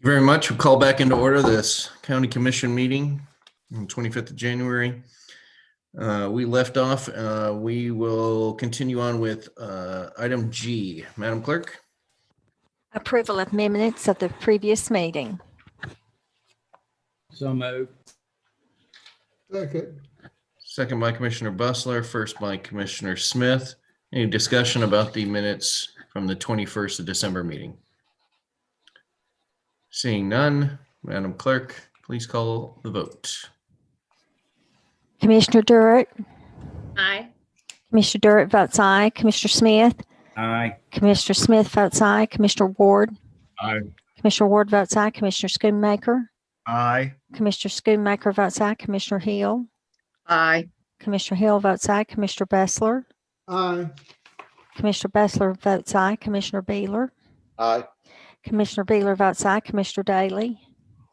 Very much. We'll call back into order this county commission meeting on 25th of January. We left off. We will continue on with item G. Madam Clerk. Approval of minutes of the previous meeting. So moved. Second. Second by Commissioner Bussler, first by Commissioner Smith. Any discussion about the minutes from the 21st of December meeting? Seeing none, Madam Clerk, please call the vote. Commissioner Durrett. Aye. Commissioner Durrett votes aye. Commissioner Smith. Aye. Commissioner Smith votes aye. Commissioner Ward. Aye. Commissioner Ward votes aye. Commissioner Schoonmaker. Aye. Commissioner Schoonmaker votes aye. Commissioner Hill. Aye. Commissioner Hill votes aye. Commissioner Bessler. Aye. Commissioner Bessler votes aye. Commissioner Beaver. Aye. Commissioner Beaver votes aye. Commissioner Daly.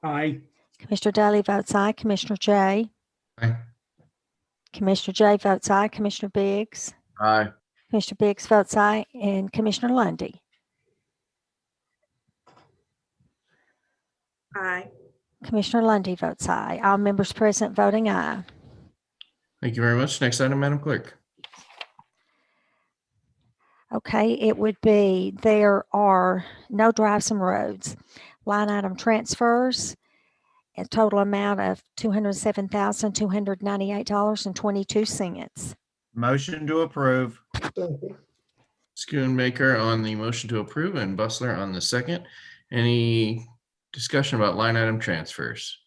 Aye. Commissioner Daly votes aye. Commissioner J. Aye. Commissioner J votes aye. Commissioner Biggs. Aye. Commissioner Biggs votes aye. And Commissioner Lundy. Aye. Commissioner Lundy votes aye. All members present voting aye. Thank you very much. Next item, Madam Clerk. Okay, it would be, there are no drives and roads. Line item transfers, a total amount of $207,298.22. Motion to approve. Second. Schoonmaker on the motion to approve and Bussler on the second. Any discussion about line item transfers?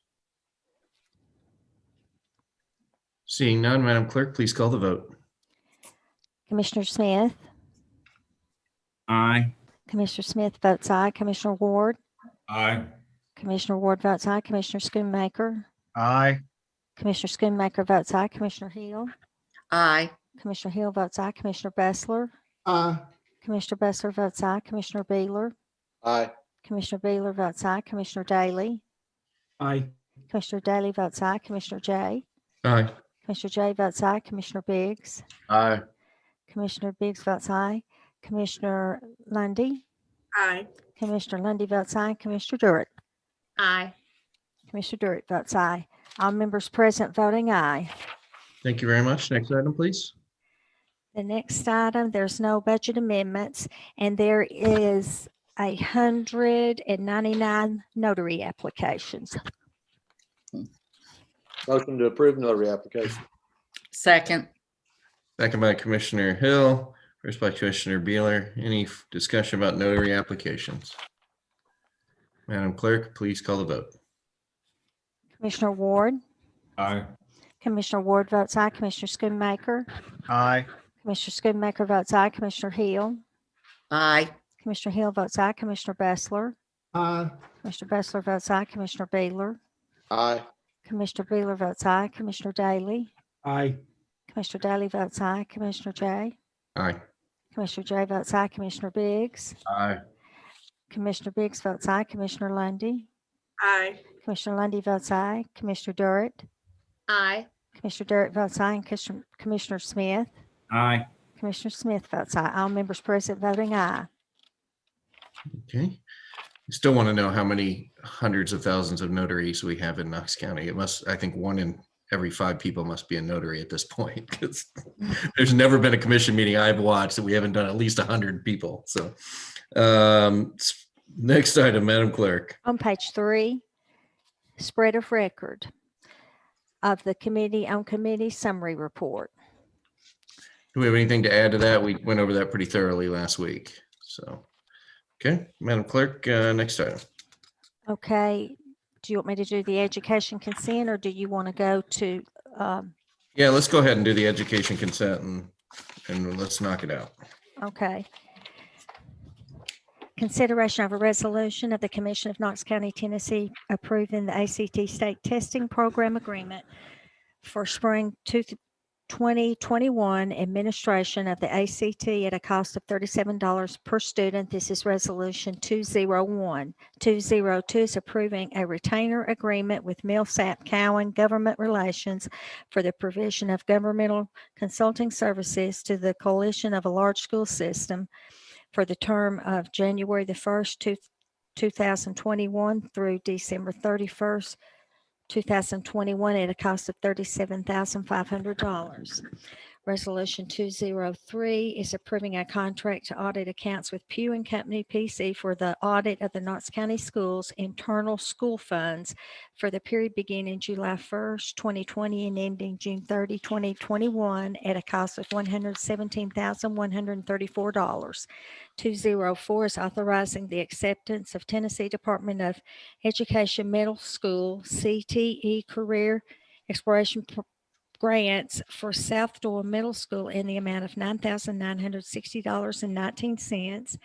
Seeing none, Madam Clerk, please call the vote. Commissioner Smith. Aye. Commissioner Smith votes aye. Commissioner Ward. Aye. Commissioner Ward votes aye. Commissioner Schoonmaker. Aye. Commissioner Schoonmaker votes aye. Commissioner Hill. Aye. Commissioner Hill votes aye. Commissioner Bessler. Aye. Commissioner Bessler votes aye. Commissioner Beaver. Aye. Commissioner Beaver votes aye. Commissioner Daly. Aye. Commissioner Daly votes aye. Commissioner J. Aye. Commissioner J votes aye. Commissioner Biggs. Aye. Commissioner Biggs votes aye. Commissioner Lundy. Aye. Commissioner Lundy votes aye. Commissioner Durrett. Aye. Commissioner Durrett votes aye. All members present voting aye. Thank you very much. Next item, please. The next item, there's no budget amendments, and there is 199 notary applications. Motion to approve notary application. Second. Second by Commissioner Hill, first by Commissioner Beeler. Any discussion about notary applications? Madam Clerk, please call the vote. Commissioner Ward. Aye. Commissioner Ward votes aye. Commissioner Schoonmaker. Aye. Commissioner Schoonmaker votes aye. Commissioner Hill. Aye. Commissioner Hill votes aye. Commissioner Bessler. Aye. Commissioner Bessler votes aye. Commissioner Beaver. Aye. Commissioner Beaver votes aye. Commissioner Daly. Aye. Commissioner Daly votes aye. Commissioner J. Aye. Commissioner J votes aye. Commissioner Biggs. Aye. Commissioner Biggs votes aye. Commissioner Lundy. Aye. Commissioner Lundy votes aye. Commissioner Durrett. Aye. Commissioner Durrett votes aye. And Commissioner Smith. Aye. Commissioner Smith votes aye. All members present voting aye. Okay. I still want to know how many hundreds of thousands of notaries we have in Knox County. It must, I think 1 in every 5 people must be a notary at this point, because there's never been a commission meeting I've watched that we haven't done at least 100 people. So next item, Madam Clerk. On page 3, spread of record of the Committee on Committee Summary Report. Do we have anything to add to that? We went over that pretty thoroughly last week. So, okay, Madam Clerk, next item. Okay, do you want me to do the education consent, or do you want to go to, Yeah, let's go ahead and do the education consent and let's knock it out. okay. Consideration of a resolution of the Commission of Knox County, Tennessee, approving the ACT State Testing Program Agreement for spring 2021 administration of the ACT at a cost of $37 per student. This is resolution 201. 202 is approving a retainer agreement with Millsap Cowan Government Relations for the provision of governmental consulting services to the Coalition of a Large School System for the term of January the 1st, 2021 through December 31st, 2021 at a cost of $37,500. Resolution 203 is approving a contract to audit accounts with Pew and Company PC for the audit of the Knox County Schools internal school funds for the period beginning July 1st, 2020 and ending June 30, 2021 at a cost of $117,134. 204 is authorizing the acceptance of Tennessee Department of Education Middle School CTE Career Exploration grants for South Door Middle School in the amount of $9,960.19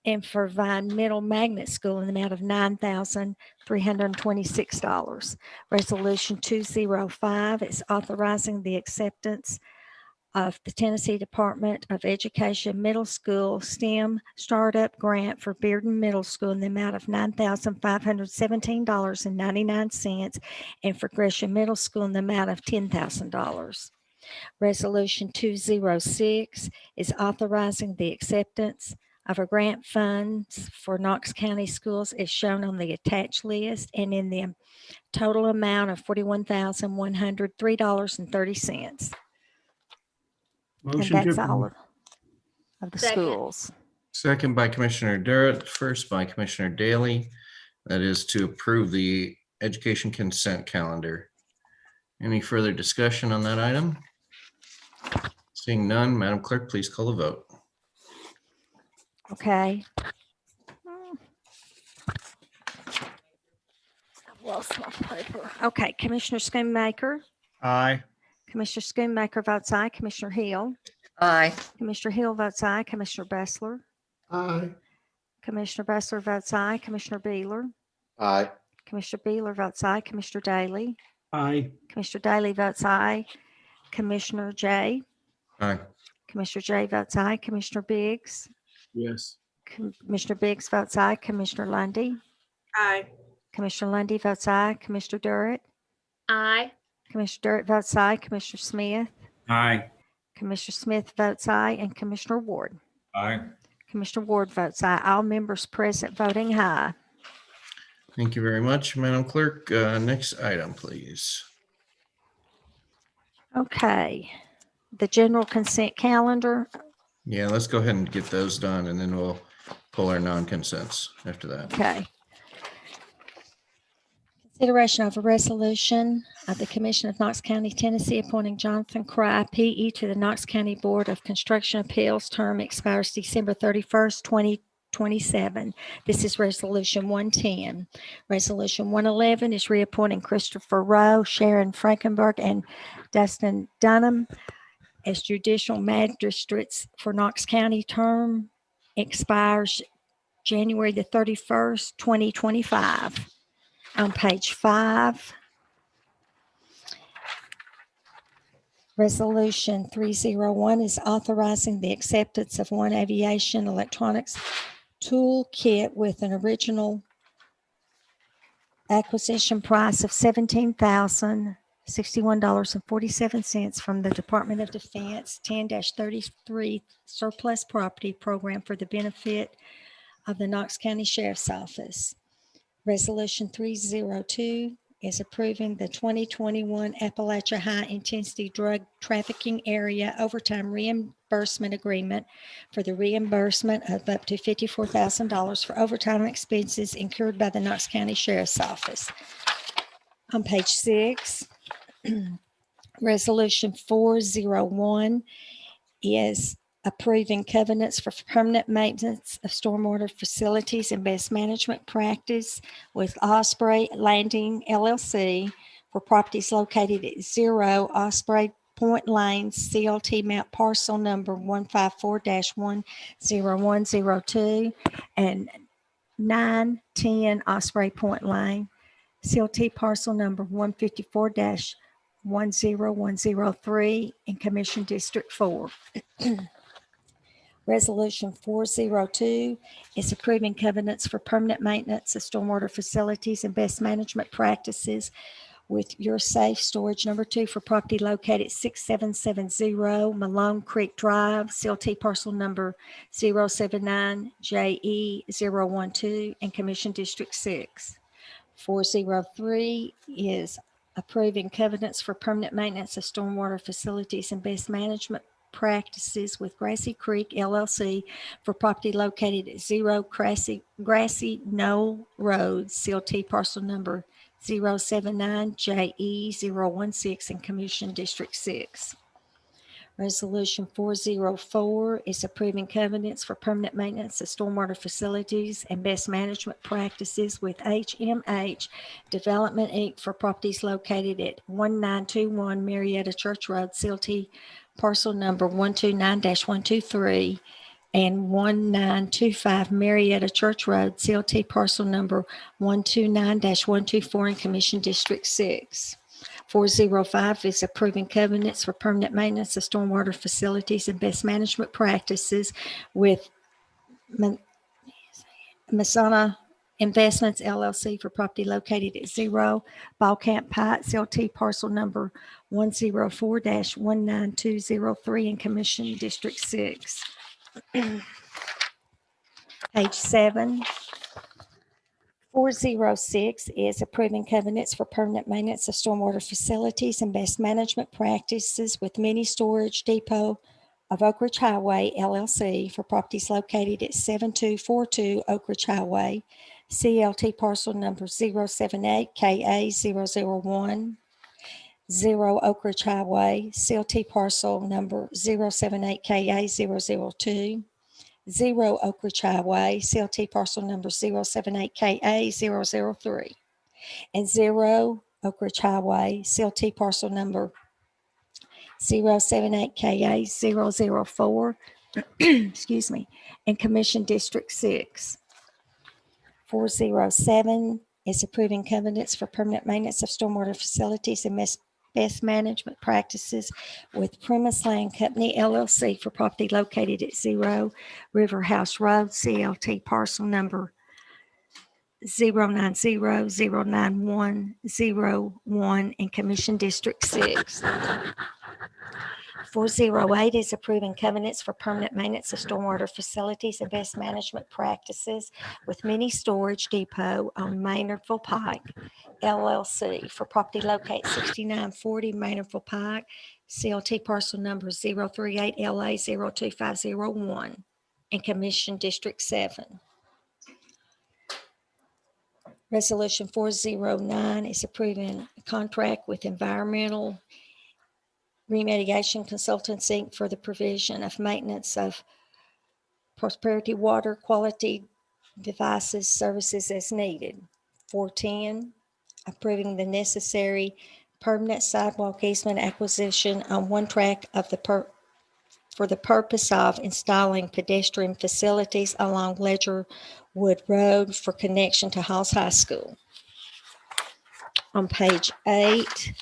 and for Vine Middle Magnet School in the amount of $9,326. Resolution 205 is authorizing the acceptance of the Tennessee Department of Education Middle School STEM Startup Grant for Bearden Middle School in the amount of $9,517.99 and for Gresham Middle School in the amount of $10,000. Resolution 206 is authorizing the acceptance of a grant funds for Knox County Schools as shown on the attached list and in the total amount of $41,103.30. And Motion to that's all approve. of the Second. schools. Second by Commissioner Durrett, first by Commissioner Daly. That is to approve the education consent calendar. Any further discussion on that item? Seeing none, Madam Clerk, please call the vote. Okay. I've lost my paper. Okay, Commissioner Schoonmaker. Aye. Commissioner Schoonmaker votes aye. Commissioner Hill. Aye. Commissioner Hill votes aye. Commissioner Bessler. Aye. Commissioner Bessler votes aye. Commissioner Beeler. Aye. Commissioner Beeler votes aye. Commissioner Daly. Aye. Commissioner Daly votes aye. Commissioner J. Aye. Commissioner J votes aye. Commissioner Biggs. Yes. Commissioner Biggs votes aye. Commissioner Lundy. Aye. Commissioner Lundy votes aye. Commissioner Durrett. Aye. Commissioner Durrett votes aye. Commissioner Smith. Aye. Commissioner Smith votes aye. And Commissioner Ward. Aye. Commissioner Ward votes aye. All members present voting aye. Thank you very much, Madam Clerk. Next item, please. Okay. The general consent calendar. Yeah, let's go ahead and get those done and then we'll pull our non-consents after that. Okay. Consideration of a resolution of the Commission of Knox County, Tennessee, appointing Jonathan Cry, PE, to the Knox County Board of Construction Appeals. Term expires December 31st, 2027. This is Resolution 110. Resolution 111 is reappointing Christopher Rowe, Sharon Frankenberg, and Dustin Dunham as judicial magistrates for Knox County. Term expires January the 31st, 2025. On page 5, Resolution 301 is authorizing the acceptance of one aviation electronics toolkit with an original acquisition price of $17,061.47 from the Department of Defense 10-33 Surplus Property Program for the benefit of the Knox County Sheriff's Office. Resolution 302 is approving the 2021 Appalachia High Intensity Drug Trafficking Area Overtime Reimbursement Agreement for the reimbursement of up to $54,000 for overtime expenses incurred by the Knox County Sheriff's Office. On page 6, Resolution 401 is approving covenants for permanent maintenance of stormwater facilities and best management practice with Osprey Landing LLC for properties located at 0 Osprey Point Lane, CLT map parcel number 154-10102 and 910 Osprey Point Lane, CLT parcel number 154-10103 in Commission District 4. Resolution 402 is approving covenants for permanent maintenance of stormwater facilities and best management practices with Your Safe Storage Number 2 for property located 6770 Malone Creek Drive, CLT parcel number 079JE012 and Commission District 6. 403 is approving covenants for permanent maintenance of stormwater facilities and best management practices with Grassy Creek LLC for property located at 0 Grassy Knoll Road, CLT parcel number 079JE016 in Commission District 6. Resolution 404 is approving covenants for permanent maintenance of stormwater facilities and best management practices with HMH Development, Inc. for properties located at 1921 Marietta Church Road, CLT parcel number 129-123 and 1925 Marietta Church Road, CLT parcel number 129-124 in Commission District 6. 405 is approving covenants for permanent maintenance of stormwater facilities and best management practices with Masona Investments LLC for property located at 0 Ballcamp Pike, CLT parcel number 104-19203 in Commission District 6. Page 7. 406 is approving covenants for permanent maintenance of stormwater facilities and best management practices with Mini Storage Depot of Oak Ridge Highway LLC for properties located at 7242 Oak Ridge Highway, CLT parcel number 078KA001, 0 Oak Ridge Highway, CLT parcel number 078KA002, 0 Oak Ridge Highway, CLT parcel number 078KA003, and 0 Oak Ridge Highway, CLT parcel number 078KA004, excuse me, and Commission District 6. 407 is approving covenants for permanent maintenance of stormwater facilities and best management practices with Premise Land Company LLC for property located at 0 River House Road, CLT parcel number 090-09101 in Commission District 6. 408 is approving covenants for permanent maintenance of stormwater facilities and best management practices with Mini Storage Depot on Maynardville Pike LLC for property located 6940 Maynardville Pike, CLT parcel number 038LA02501 in Commission District 7. Resolution 409 is approving a contract with Environmental Remediation Consultants, Inc. for the provision of maintenance of prosperity water quality devices services as needed. 410, approving the necessary permanent sidewalk easement acquisition on one track of for the purpose of installing pedestrian facilities along Ledgerwood Road for connection to Halls High School. On page 8,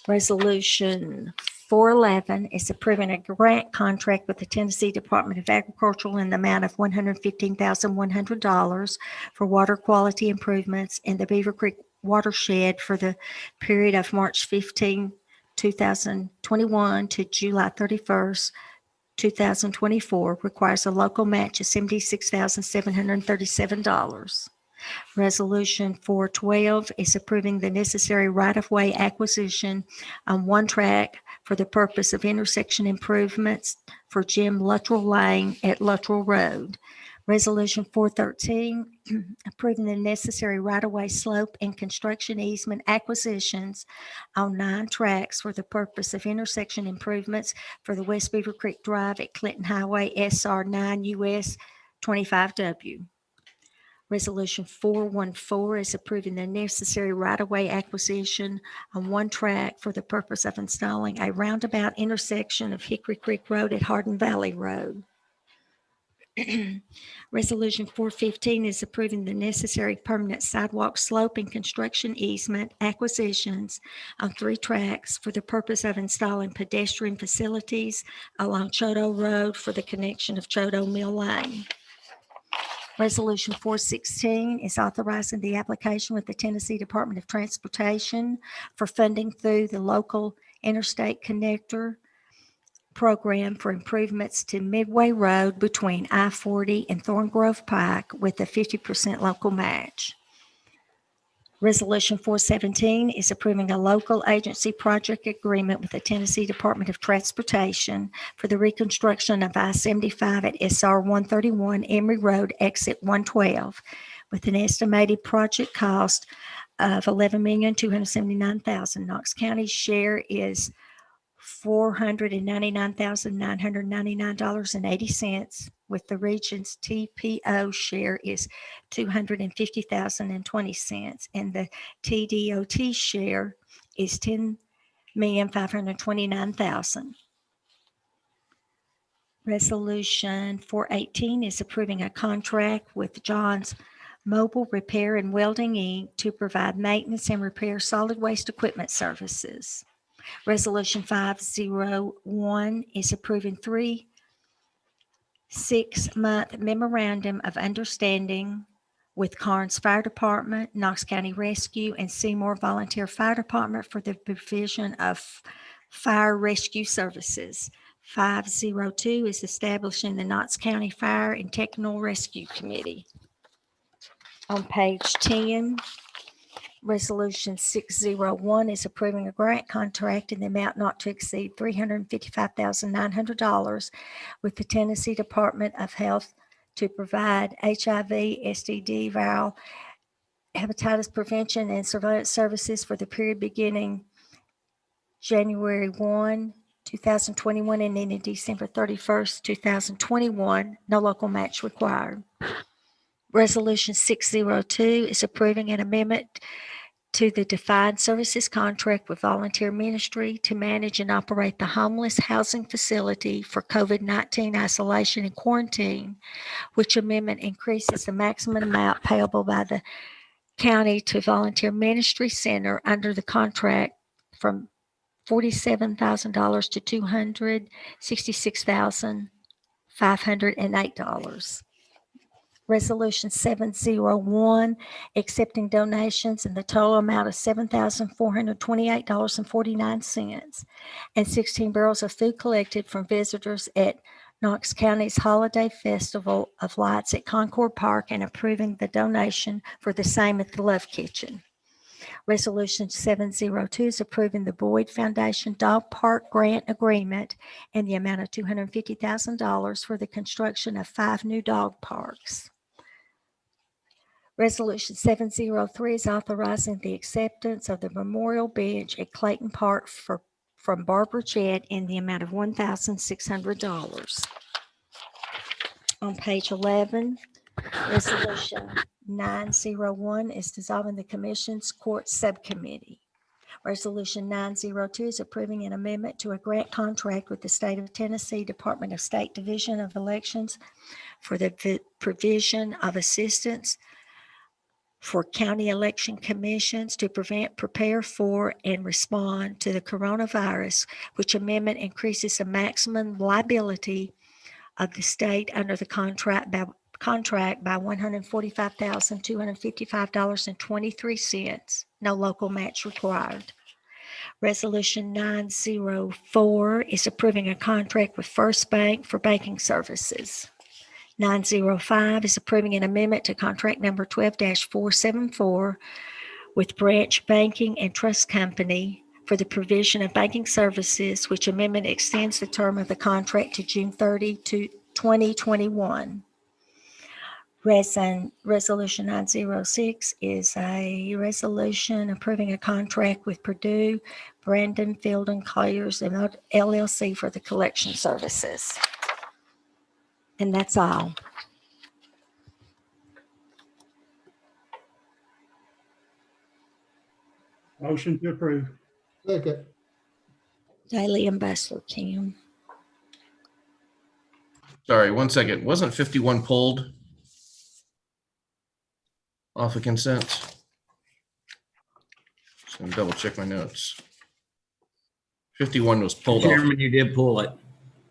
Resolution 411 is approving a grant contract with the Tennessee Department of Agriculture in the amount of $115,100 for water quality improvements in the Beaver Creek watershed for the period of March 15, 2021 to July 31st, 2024. Requires a local match of $76,737. Resolution 412 is approving the necessary right-of-way acquisition on one track for the purpose of intersection improvements for Jim Luttrell Lane at Luttrell Road. Resolution 413, approving the necessary right-of-way slope and construction easement acquisitions on 9 tracks for the purpose of intersection improvements for the West Beaver Creek Drive at Clinton Highway SR 9 US 25W. Resolution 414 is approving the necessary right-of-way acquisition on one track for the purpose of installing a roundabout intersection of Hickory Creek Road at Hardin Valley Road. Resolution 415 is approving the necessary permanent sidewalk slope and construction easement acquisitions on 3 tracks for the purpose of installing pedestrian facilities along Choteau Road for the connection of Choteau Mill Lane. Resolution 416 is authorizing the application with the Tennessee Department of Transportation for funding through the local interstate connector program for improvements to Midway Road between I-40 and Thorn Grove Pike with a 50% local match. Resolution 417 is approving a local agency project agreement with the Tennessee Department of Transportation for the reconstruction of I-75 at SR 131 Emory Road, exit 112, with an estimated project cost of $11,279,000. Knox County's share is $499,999.80, with the region's TPO share is $250,020, and the TDOT share is $10,529,000. Resolution 418 is approving a contract with John's Mobile Repair and Welding, Inc. to provide maintenance and repair solid waste equipment services. Resolution 501 is approving 3 6-month memorandum of understanding with Karnes Fire Department, Knox County Rescue, and Seymour Volunteer Fire Department for the provision of fire rescue services. 502 is establishing the Knox County Fire and Technical Rescue Committee. On page 10, Resolution 601 is approving a grant contract in the amount not to exceed $355,900 with the Tennessee Department of Health to provide HIV, STD, viral hepatitis prevention and surveillance services for the period beginning January 1, 2021 and ending December 31st, 2021. No local match required. Resolution 602 is approving an amendment to the defined services contract with Volunteer Ministry to manage and operate the homeless housing facility for COVID-19 isolation and quarantine, which amendment increases the maximum amount payable by the county to Volunteer Ministry Center under the contract from $47,000 to $266,508. Resolution 701, accepting donations in the total amount of $7,428.49 and 16 barrels of food collected from visitors at Knox County's Holiday Festival of Lights at Concord Park and approving the donation for the same at the Love Kitchen. Resolution 702 is approving the Boyd Foundation Dog Park Grant Agreement in the amount of $250,000 for the construction of 5 new dog parks. Resolution 703 is authorizing the acceptance of the memorial bench at Clayton Park from Barbara Jett in the amount of $1,600. On page 11, Resolution 901 is dissolving the Commission's Court Subcommittee. Resolution 902 is approving an amendment to a grant contract with the State of Tennessee Department of State Division of Elections for the provision of assistance for county election commissions to prevent, prepare for, and respond to the coronavirus, which amendment increases the maximum liability of the state under the contract by $145,255.23. No local match required. Resolution 904 is approving a contract with First Bank for banking services. 905 is approving an amendment to contract number 12-474 with Branch Banking and Trust Company for the provision of banking services, which amendment extends the term of the contract to June 30, 2021. Resolution 906 is a resolution approving a contract with Purdue, Brandon, Field and Colliers and LLC for the collection services. And that's all. Motion to approve. Second. Daly and Bustler, Kim. Sorry, 1 second. Wasn't 51 pulled off of consent? Just gonna double check my notes. 51 was pulled off. Chairman, you did pull it.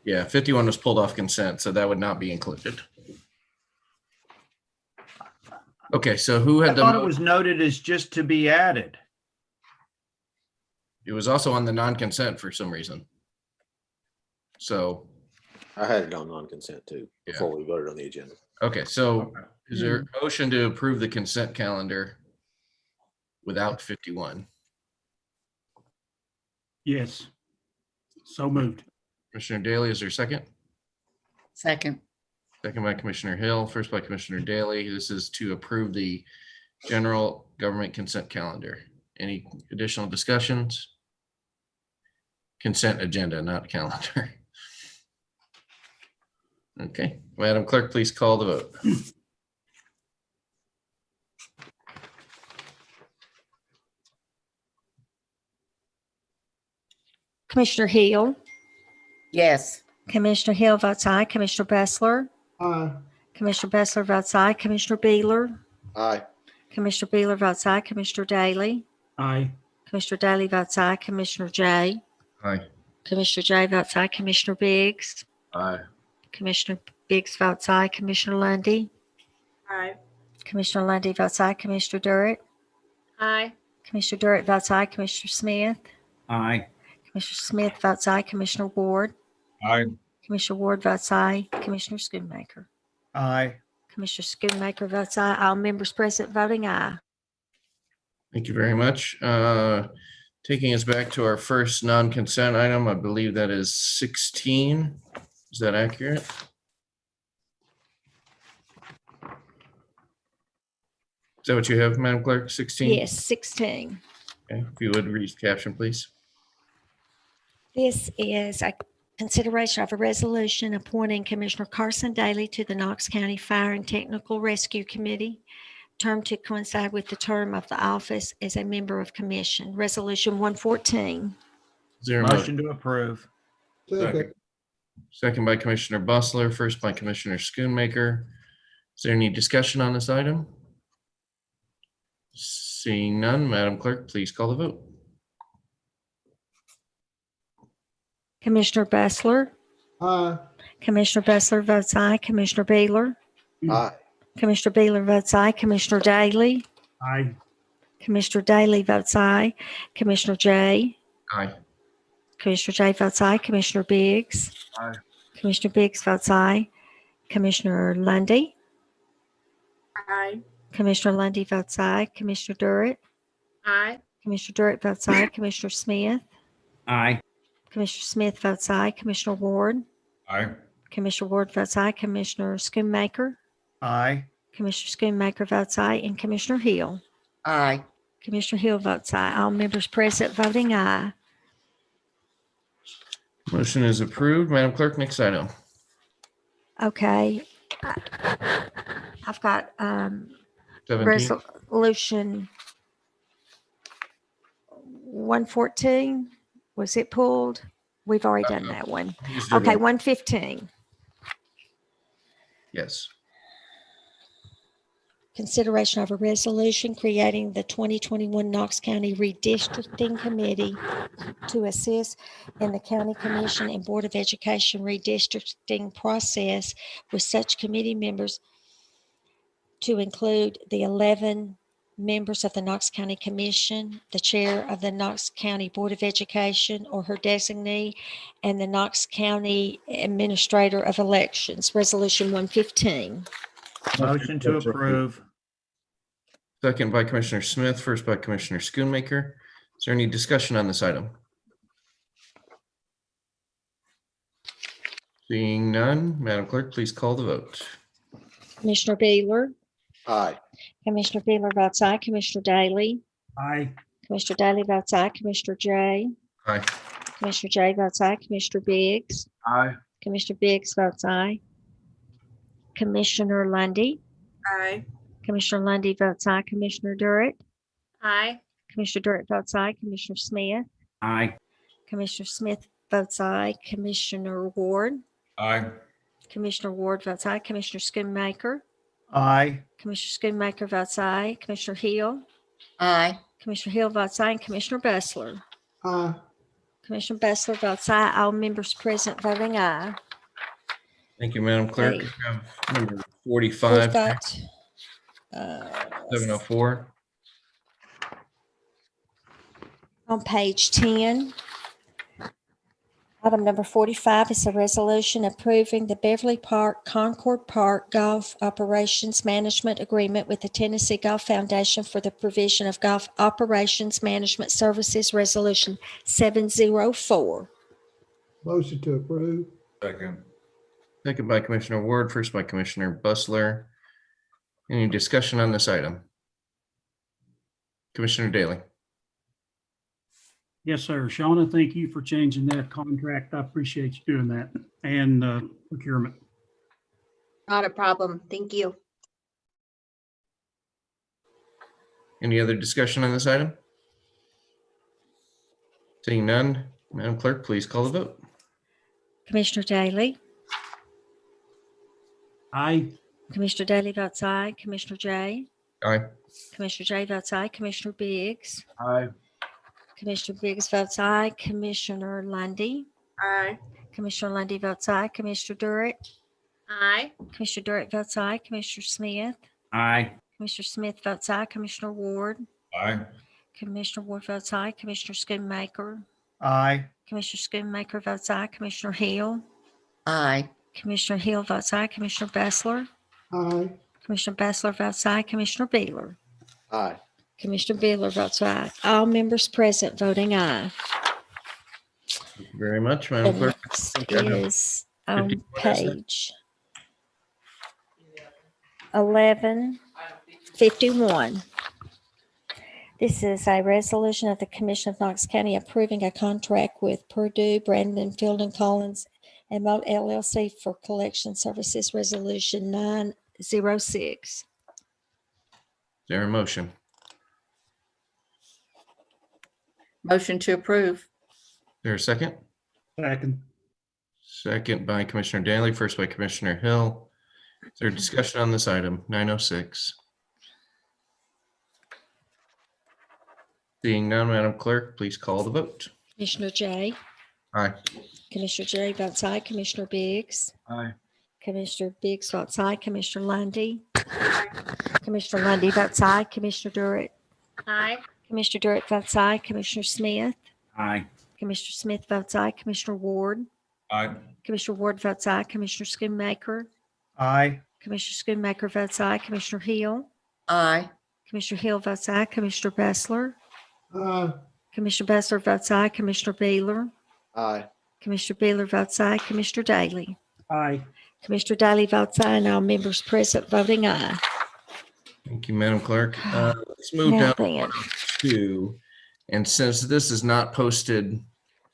Yeah, 51 was pulled off consent, so that would not be included. Okay, so who I had thought it the, was noted as just to be added. it was also on the non-consent for some reason. So, I had it on non-consent too, Yeah. before we voted on the agenda. okay, so Okay. is there a motion to approve the consent calendar without 51? Yes. So moved. Commissioner Daly, is there a second? Second. Second by Commissioner Hill, first by Commissioner Daly. This is to approve the general government consent calendar. Any additional discussions? Consent agenda, not calendar. Okay, Madam Clerk, please call the vote. Commissioner Hill, Yes. Commissioner Hill votes aye. Commissioner Bessler, Aye. Commissioner Bessler votes aye. Commissioner Beeler, Aye. Commissioner Beeler votes aye. Commissioner Daly, Aye. Commissioner Daly votes aye. Commissioner J, Aye. Commissioner J votes aye. Commissioner Biggs, Aye. Commissioner Biggs votes aye. Commissioner Lundy, Aye. Commissioner Lundy votes aye. Commissioner Durrett, Aye. Commissioner Durrett votes aye. Commissioner Smith, Aye. Commissioner Smith votes aye. Commissioner Ward, Aye. Commissioner Ward votes aye. Commissioner Schoonmaker, Aye. Commissioner Schoonmaker votes aye. All members present voting aye. Thank you very much. Taking us back to our first non-consent item, I believe that is 16. Is that accurate? Is that what you have, Madam Clerk? 16? Yes, 16. Okay, if you would read the caption, please. This is a consideration of a resolution appointing Commissioner Carson Daly to the Knox County Fire and Technical Rescue Committee, term to coincide with the term of the office as a member of commission. Resolution 114. Is there a motion? Motion to approve. Second. Second by Commissioner Bustler, first by Commissioner Schoonmaker. Is there any discussion on this item? Seeing none, Madam Clerk, please call the vote. Commissioner Bessler, Aye. Commissioner Bessler votes aye. Commissioner Beeler, Aye. Commissioner Beeler votes aye. Commissioner Daly, Aye. Commissioner Daly votes aye. Commissioner J, Aye. Commissioner J votes aye. Commissioner Biggs, Aye. Commissioner Biggs votes aye. Commissioner Lundy, Aye. Commissioner Lundy votes aye. Commissioner Durrett, Aye. Commissioner Durrett votes aye. Commissioner Smith, Aye. Commissioner Smith votes aye. Commissioner Ward, Aye. Commissioner Ward votes aye. Commissioner Schoonmaker, Aye. Commissioner Schoonmaker votes aye. And Commissioner Hill. Aye. Commissioner Hill votes aye. All members present voting aye. Motion is approved. Madam Clerk, next item. Okay. I've got 17. resolution 114. Was it pulled? We've already done that one. Please do Okay, vote. 115. Yes. Consideration of a resolution creating the 2021 Knox County Redistricting Committee to assist in the County Commission and Board of Education redistricting process, with such committee members to include the 11 members of the Knox County Commission, the chair of the Knox County Board of Education or her designee, and the Knox County Administrator of Elections. Resolution 115. Motion to approve. Second by Commissioner Smith, first by Commissioner Schoonmaker. Is there any discussion on this item? Seeing none, Madam Clerk, please call the vote. Commissioner Beeler, Aye. Commissioner Beeler votes aye. Commissioner Daly, Aye. Commissioner Daly votes aye. Commissioner J, Aye. Commissioner J votes aye. Commissioner Biggs, Aye. Commissioner Biggs votes aye. Commissioner Lundy, Aye. Commissioner Lundy votes aye. Commissioner Durrett, Aye. Commissioner Durrett votes aye. Commissioner Smith, Aye. Commissioner Smith votes aye. Commissioner Ward, Aye. Commissioner Ward votes aye. Commissioner Schoonmaker, Aye. Commissioner Schoonmaker votes aye. Commissioner Hill, Aye. Commissioner Hill votes aye. And Commissioner Bessler. Aye. Commissioner Bessler votes aye. All members present voting aye. Thank you, Madam Clerk. Okay. We have number We've 45. got 704. On page 10. Item number 45 is a resolution approving the Beverly Park Concord Park Golf Operations Management Agreement with the Tennessee Golf Foundation for the provision of golf operations management services, Resolution 704. Motion to approve. Second. Second by Commissioner Ward, first by Commissioner Bustler. Any discussion on this item? Commissioner Daly. Yes, sir. Shauna, thank you for changing that contract. I appreciate you doing that, and procurement. Not a problem. Thank you. Any other discussion on this item? Seeing none, Madam Clerk, please call the vote. Commissioner Daly. Aye. Commissioner Daly votes aye. Commissioner J. Aye. Commissioner J votes aye. Commissioner Biggs. Aye. Commissioner Biggs votes aye. Commissioner Lundy. Aye. Commissioner Lundy votes aye. Commissioner Durrett. Aye. Commissioner Durrett votes aye. Commissioner Smith. Aye. Commissioner Smith votes aye. Commissioner Ward. Aye. Commissioner Ward votes aye. Commissioner Schoonmaker. Aye. Commissioner Schoonmaker votes aye. Commissioner Hill. Aye. Commissioner Hill votes aye. Commissioner Bessler. Aye. Commissioner Bessler votes aye. Commissioner Beaver. Aye. Commissioner Beaver votes aye. All members present voting aye. Thank you very much, The Madam Clerk. next Okay. is on 51, isn't it? page 1151. This is a resolution of the Commission of Knox County approving a contract with Purdue, Brandon, Field and Collins, and Moat LLC for collection services, Resolution 906. Is there a motion? Motion to approve. Is there a second? Second. Second by Commissioner Daly, first by Commissioner Hill. Is there discussion on this item? 906. Seeing none, Madam Clerk, please call the vote. Commissioner J. Aye. Commissioner J votes aye. Commissioner Biggs. Aye. Commissioner Biggs votes aye. Commissioner Lundy. Commissioner Lundy votes aye. Commissioner Durrett. Aye. Commissioner Durrett votes aye. Commissioner Smith. Aye. Commissioner Smith votes aye. Commissioner Ward. Aye. Commissioner Ward votes aye. Commissioner Schoonmaker. Aye. Commissioner Schoonmaker votes aye. Commissioner Hill. Aye. Commissioner Hill votes aye. Commissioner Bessler. Aye. Commissioner Bessler votes aye. Commissioner Beeler. Aye. Commissioner Beeler votes aye. Commissioner Daly. Aye. Commissioner Daly votes aye, and all members present voting aye. Thank you, Madam Clerk. Let's move Now down then, to, and since this is not posted,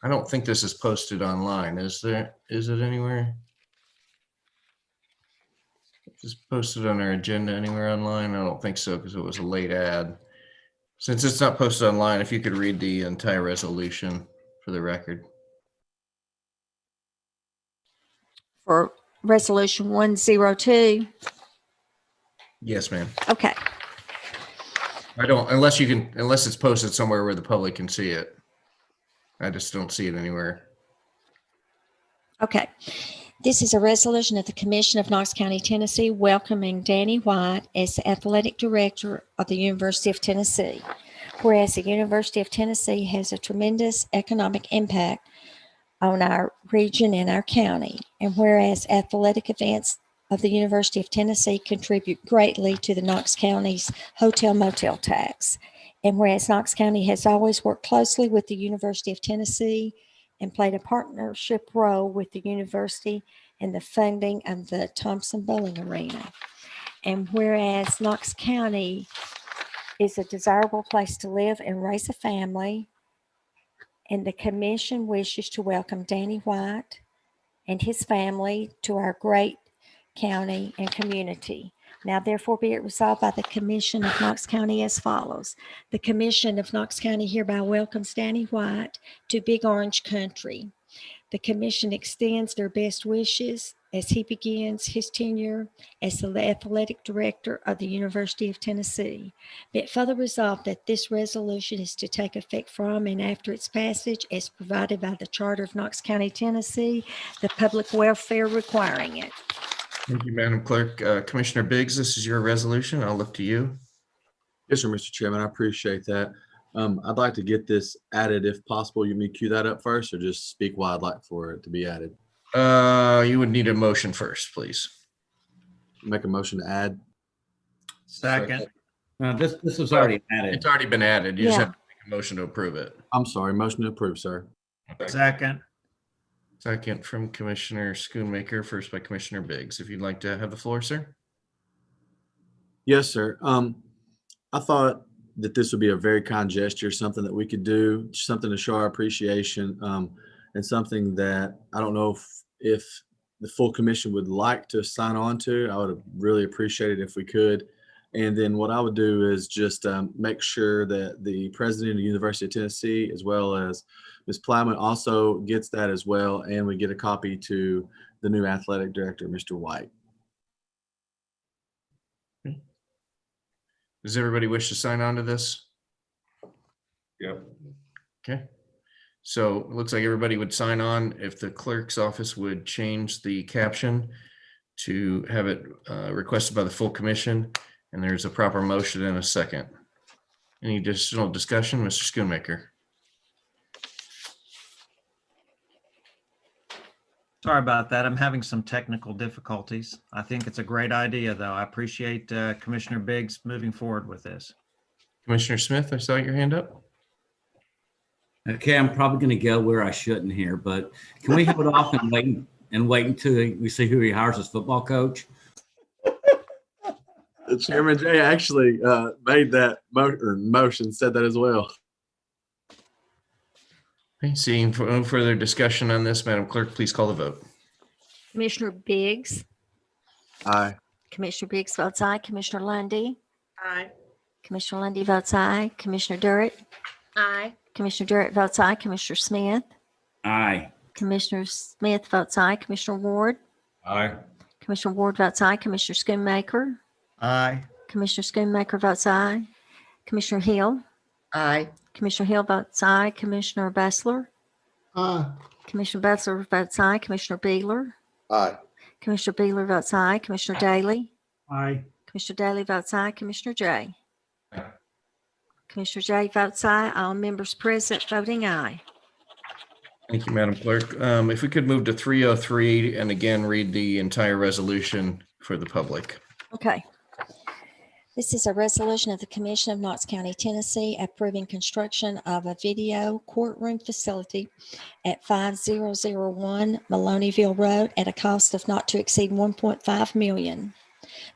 I don't think this is posted online. Is it anywhere? Is it posted on our agenda anywhere online? I don't think so, because it was a late ad. Since it's not posted online, if you could read the entire resolution for the record. for Resolution 102, Yes, ma'am. okay. I don't, unless it's posted somewhere where the public can see it. I just don't see it anywhere. Okay. This is a resolution of the Commission of Knox County, Tennessee, welcoming Danny White as the Athletic Director of the University of Tennessee. Whereas the University of Tennessee has a tremendous economic impact on our region and our county. And whereas athletic events of the University of Tennessee contribute greatly to the Knox County's hotel motel tax. And whereas Knox County has always worked closely with the University of Tennessee and played a partnership role with the university in the funding of the Thompson Bowling Arena. And whereas Knox County is a desirable place to live and raise a family, and the commission wishes to welcome Danny White and his family to our great county and community. Now therefore be it resolved by the Commission of Knox County as follows. The Commission of Knox County hereby welcomes Danny White to Big Orange Country. The commission extends their best wishes as he begins his tenure as the athletic director of the University of Tennessee. Be it further resolved that this resolution is to take effect from and after its passage as provided by the Charter of Knox County, Tennessee, the public welfare requiring it. Thank you, Madam Clerk. Commissioner Biggs, this is your resolution. I'll look to you. Yes, sir, Mr. Chairman, I appreciate that. I'd like to get this added if possible. You may cue that up first or just speak why I'd like for it to be added. You would need a motion first, please. Make a motion to add. Second. This was already added. It's already been added. You just Yeah. have to make a motion to approve it. I'm sorry, motion to approve, sir. Second. Second from Commissioner Schoonmaker, first by Commissioner Biggs. If you'd like to have the floor, sir. Yes, sir. I thought that this would be a very kind gesture, something that we could do, something to show our appreciation, and something that I don't know if the full commission would like to sign on to. I would have really appreciated if we could. And then what I would do is just make sure that the president of the University of Tennessee, as well as Ms. Plowman, also gets that as well. And we get a copy to the new athletic director, Mr. White. Does everybody wish to sign on to this? Yep. Okay. So it looks like everybody would sign on if the clerk's office would change the caption to have it requested by the full commission, and there's a proper motion and a second. Any additional discussion, Mr. Schoonmaker? Sorry about that. I'm having some technical difficulties. I think it's a great idea, though. I appreciate Commissioner Biggs moving forward with this. Commissioner Smith, I saw your hand up. Okay, I'm probably going to go where I shouldn't here, but can we hold off and wait until we see who he hires as football coach? Chairman Jay actually made that motion, said that as well. Okay, seeing no further discussion on this, Madam Clerk, please call the vote. Commissioner Biggs, Aye. Commissioner Biggs votes aye. Commissioner Lundy, Aye. Commissioner Lundy votes aye. Commissioner Durrett, Aye. Commissioner Durrett votes aye. Commissioner Smith, Aye. Commissioner Smith votes aye. Commissioner Ward, Aye. Commissioner Ward votes aye. Commissioner Schoonmaker, Aye. Commissioner Schoonmaker votes aye. Commissioner Hill, Aye. Commissioner Hill votes aye. Commissioner Bessler, Aye. Commissioner Bessler votes aye. Commissioner Beeler, Aye. Commissioner Beeler votes aye. Commissioner Daly, Aye. Commissioner Daly votes aye. Commissioner Jay, Aye. Commissioner Jay votes aye. All members present voting aye. Thank you, Madam Clerk. If we could move to 303 and again read the entire resolution for the public. Okay. This is a resolution of the Commission of Knox County, Tennessee, approving construction of a video courtroom facility at 5001 Maloneyville Road at a cost of not to exceed $1.5 million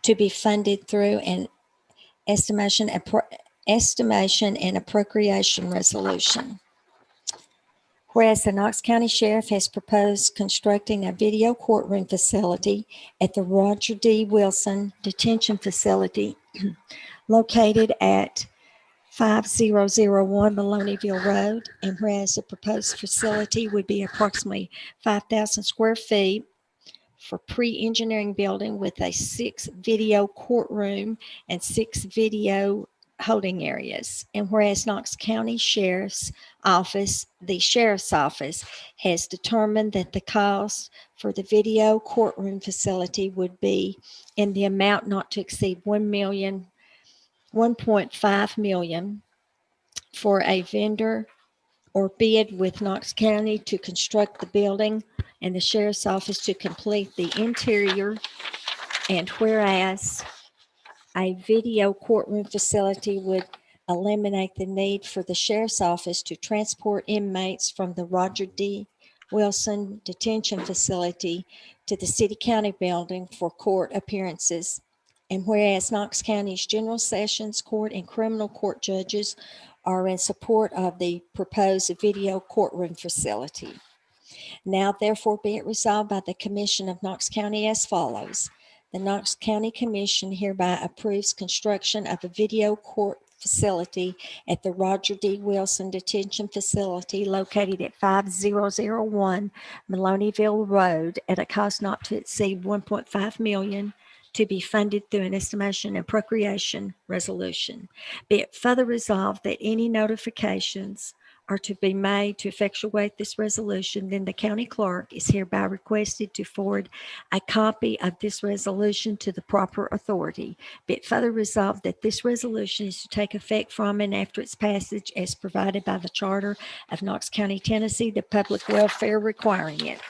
to be funded through an estimation and appropriation resolution. Whereas the Knox County Sheriff has proposed constructing a video courtroom facility at the Roger D. Wilson Detention Facility located at 5001 Maloneyville Road, and whereas the proposed facility would be approximately 5,000 square feet for pre-engineering building with a 6 video courtroom and 6 video holding areas. And whereas Knox County Sheriff's Office, the Sheriff's Office, has determined that the cost for the video courtroom facility would be in the amount not to exceed $1.5 million for a vendor or bid with Knox County to construct the building and the Sheriff's Office to complete the interior. And whereas a video courtroom facility would eliminate the need for the Sheriff's Office to transport inmates from the Roger D. Wilson Detention Facility to the City County Building for court appearances. And whereas Knox County's General Sessions Court and Criminal Court judges are in support of the proposed video courtroom facility. Now therefore be it resolved by the Commission of Knox County as follows. The Knox County Commission hereby approves construction of a video court facility at the Roger D. Wilson Detention Facility located at 5001 Maloneyville Road at a cost not to exceed $1.5 million to be funded through an estimation and appropriation resolution. Be it further resolved that any notifications are to be made to effectuate this resolution, then the county clerk is hereby requested to forward a copy of this resolution to the proper authority. Be it further resolved that this resolution is to take effect from and after its passage as provided by the Charter of Knox County, Tennessee, the public welfare requiring it.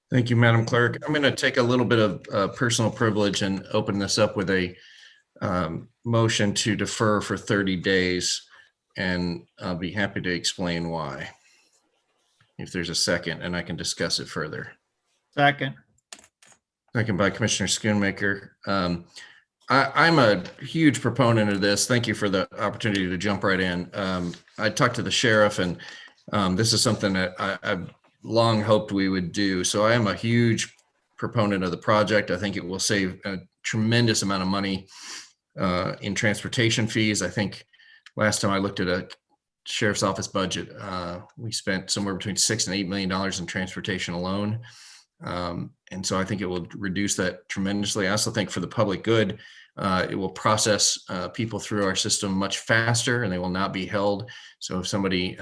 Thank you, Madam Clerk. I'm going to take a little bit of personal privilege and open this up with a motion to defer for 30 days. And I'll be happy to explain why, if there's a second, and I can discuss it further. Second. Second by Commissioner Schoonmaker. I'm a huge proponent of this. Thank you for the opportunity to jump right in. I talked to the sheriff, and this is something that I've long hoped we would do. So I am a huge proponent of the project. I think it will save a tremendous amount of money in transportation fees. I think last time I looked at a sheriff's office budget, we spent somewhere between $6 and $8 million in transportation alone. And so I think it will reduce that tremendously. I also think for the public good, it will process people through our system much faster, and they will not be held. So if somebody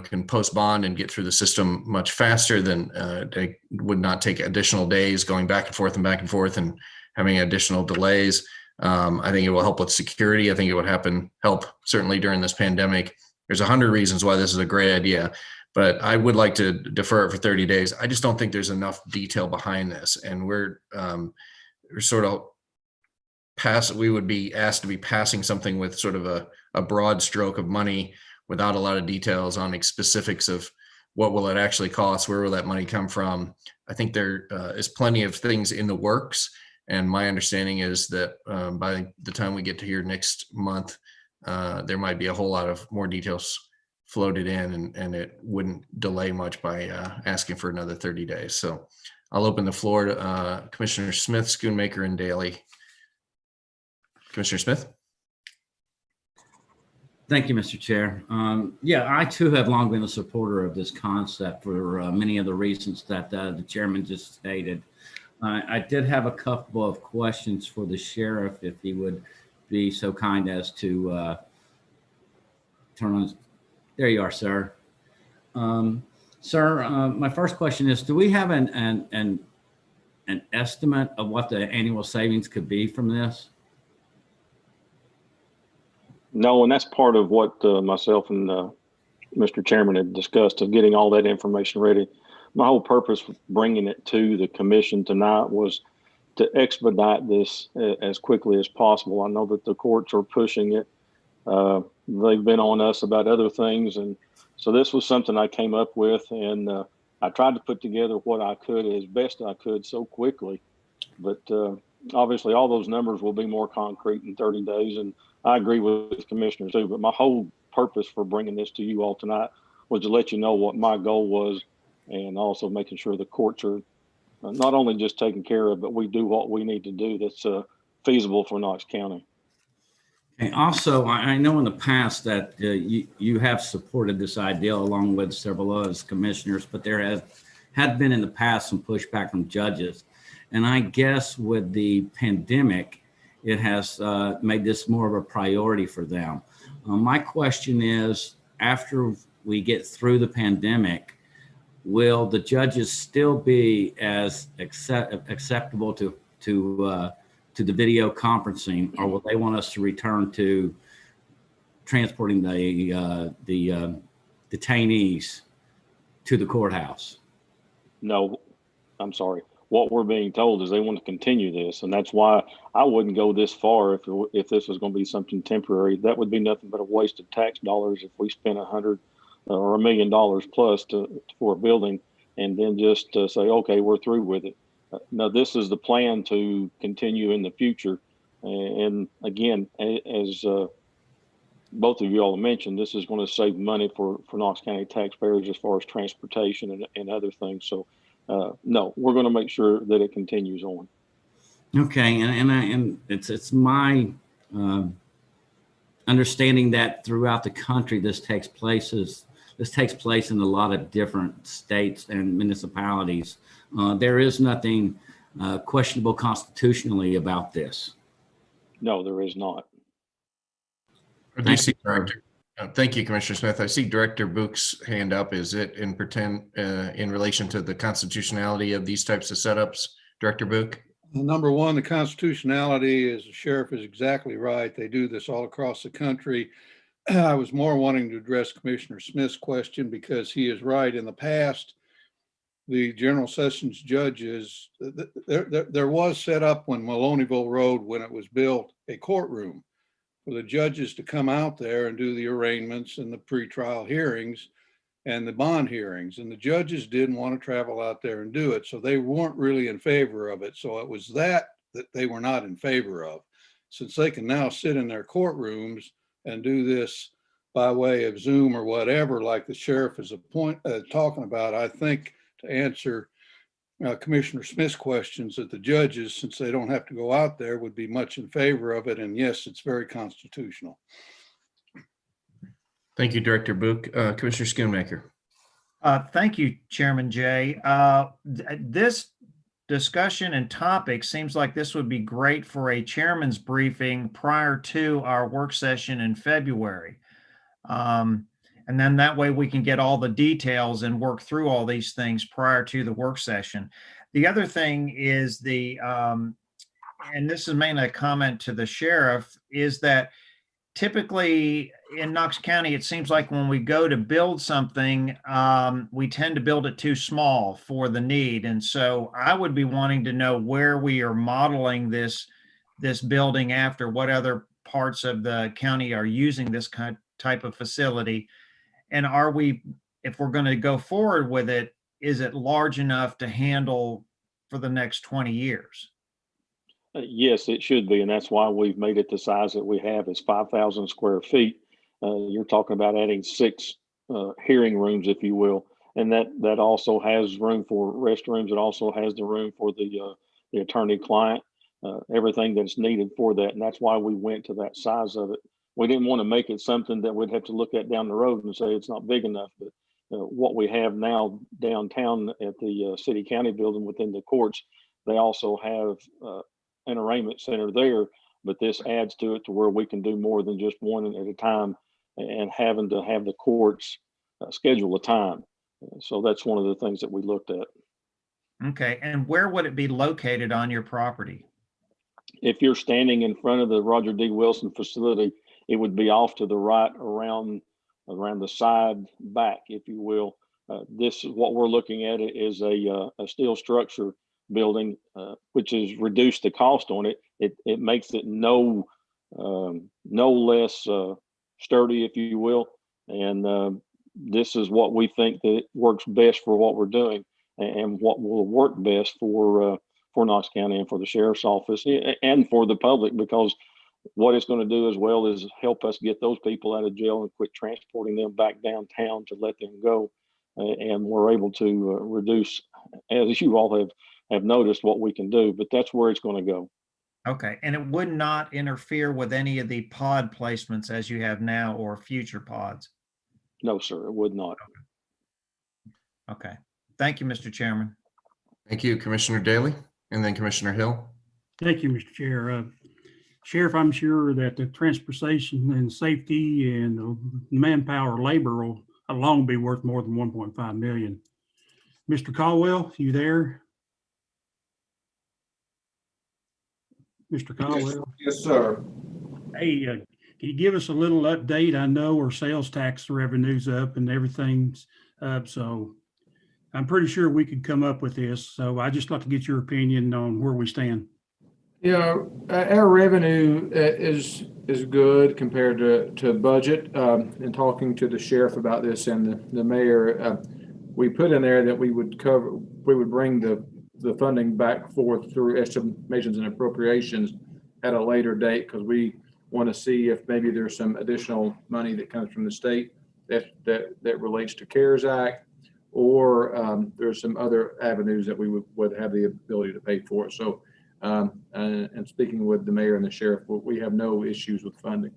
can post bond and get through the system much faster, then they would not take additional days going back and forth and having additional delays. I think it will help with security. I think it would help certainly during this pandemic. There's 100 reasons why this is a great idea, but I would like to defer it for 30 days. I just don't think there's enough detail behind this, and we're sort of we would be asked to be passing something with sort of a broad stroke of money without a lot of details on specifics of what will it actually cost, where will that money come from. I think there is plenty of things in the works, and my understanding is that by the time we get to here next month, there might be a whole lot of more details floated in, and it wouldn't delay much by asking for another 30 days. So I'll open the floor to Commissioner Smith, Schoonmaker, and Daly. Commissioner Smith? Thank you, Mr. Chair. Yeah, I too have long been a supporter of this concept for many of the reasons that the chairman just stated. I did have a couple of questions for the sheriff, if he would be so kind as to turn on. There you are, sir. Sir, my first question is, do we have an estimate of what the annual savings could be from this? No, and that's part of what myself and Mr. Chairman had discussed, of getting all that information ready. My whole purpose for bringing it to the commission tonight was to expedite this as quickly as possible. I know that the courts are pushing it. They've been on us about other things. And so this was something I came up with, and I tried to put together what I could as best I could so quickly. But obviously all those numbers will be more concrete in 30 days. And I agree with the commissioners too, but my whole purpose for bringing this to you all tonight was to let you know what my goal was, and also making sure the courts are not only just taken care of, but we do what we need to do that's feasible for Knox County. And also, I know in the past that you have supported this idea along with several others commissioners, but there had been in the past some pushback from judges. And I guess with the pandemic, it has made this more of a priority for them. My question is, after we get through the pandemic, will the judges still be as acceptable to the video conferencing, or will they want us to return to transporting the detainees to the courthouse? No, I'm sorry. What we're being told is they want to continue this, and that's why I wouldn't go this far if this was going to be something temporary. That would be nothing but a waste of tax dollars if we spent $100 or $1 million plus for a building, and then just say, okay, we're through with it. No, this is the plan to continue in the future. And again, as both of you all mentioned, this is going to save money for Knox County taxpayers as far as transportation and other things. So no, we're going to make sure that it continues on. Okay, and it's my understanding that throughout the country this takes place in a lot of different states and municipalities. There is nothing questionable constitutionally about this. No, there is not. I do see Director. Thank you, Commissioner Smith. I see Director Book's hand up. Is it in relation to the constitutionality of these types of setups, Director Book? Number one, the constitutionality is the sheriff is exactly right. They do this all across the country. I was more wanting to address Commissioner Smith's question because he is right. In the past, the general sessions judges, there was set up when Maloneyville Road, when it was built, a courtroom for the judges to come out there and do the arraignments and the pretrial hearings and the bond hearings. And the judges didn't want to travel out there and do it. So they weren't really in favor of it. So it was that they were not in favor of. Since they can now sit in their courtrooms and do this by way of Zoom or whatever, like the sheriff is talking about, I think to answer Commissioner Smith's questions, that the judges, since they don't have to go out there, would be much in favor of it. And yes, it's very constitutional. Thank you, Director Book. Commissioner Schoonmaker. Thank you, Chairman Jay. This discussion and topic seems like this would be great for a chairman's briefing prior to our work session in February. And then that way we can get all the details and work through all these things prior to the work session. The other thing is and this is mainly a comment to the sheriff, is that typically in Knox County, it seems like when we go to build something, we tend to build it too small for the need. And so I would be wanting to know where we are modeling this building after, what other parts of the county are using this type of facility. And if we're going to go forward with it, is it large enough to handle for the next 20 years? Yes, it should be. And that's why we've made it the size that we have, is 5,000 square feet. You're talking about adding 6 hearing rooms, if you will. And that also has room for restrooms. It also has the room for the attorney-client, everything that's needed for that. And that's why we went to that size of it. We didn't want to make it something that we'd have to look at down the road and say it's not big enough. But what we have now downtown at the city county building within the courts, they also have an arraignment center there, but this adds to it to where we can do more than just one at a time and having to have the courts schedule a time. So that's one of the things that we looked at. Okay. And where would it be located on your property? If you're standing in front of the Roger D. Wilson facility, it would be off to the right around the side back, if you will. This is what we're looking at. It is a steel structure building, which has reduced the cost on it. It makes it no less sturdy, if you will. And this is what we think that works best for what we're doing and what will work best for Knox County and for the sheriff's office and for the public, because what it's going to do as well is help us get those people out of jail and quit transporting them back downtown to let them go. And we're able to reduce, as you all have noticed, what we can do, but that's where it's going to go. Okay. And it would not interfere with any of the pod placements as you have now or future pods? No, sir, it would not. Okay. Thank you, Mr. Chairman. Thank you, Commissioner Daly, and then Commissioner Hill. Thank you, Mr. Chair. Sheriff, I'm sure that the transportation and safety and the manpower labor will alone be worth more than 1.5 million. Mr. Caldwell, you there? Mr. Caldwell? Yes, sir. Hey, can you give us a little update? I know our sales tax revenue's up and everything's up, so I'm pretty sure we could come up with this. So I just like to get your opinion on where we stand. Yeah, our revenue is good compared to budget. In talking to the sheriff about this and the mayor, we put in there that we would bring the funding back forth through estimations and appropriations at a later date, because we want to see if maybe there's some additional money that comes from the state that relates to CARES Act, or there's some other avenues that we would have the ability to pay for it. So. And speaking with the mayor and the sheriff, we have no issues with funding.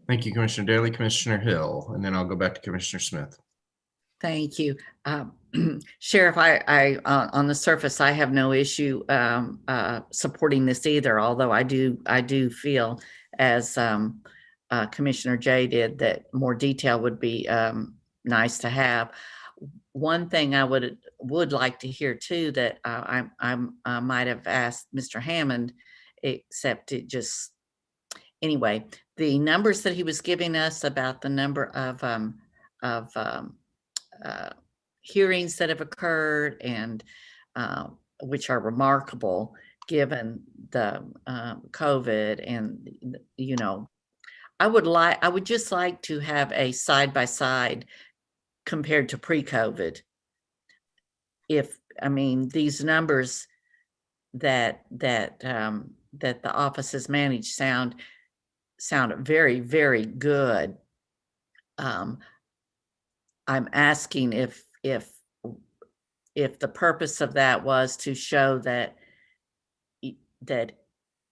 Thank you, Commissioner Daly. Commissioner Hill, and then I'll go back to Commissioner Smith. Thank you. Sheriff, on the surface, I have no issue supporting this either, although I do feel, as Commissioner Jay did, that more detail would be nice to have. One thing I would like to hear too, that I might have asked Mr. Hammond, except it just, anyway, the numbers that he was giving us about the number of hearings that have occurred, and which are remarkable given the COVID, and I would just like to have a side by side compared to pre-COVID. These numbers that the office has managed sound very, very good. I'm asking if the purpose of that was to show that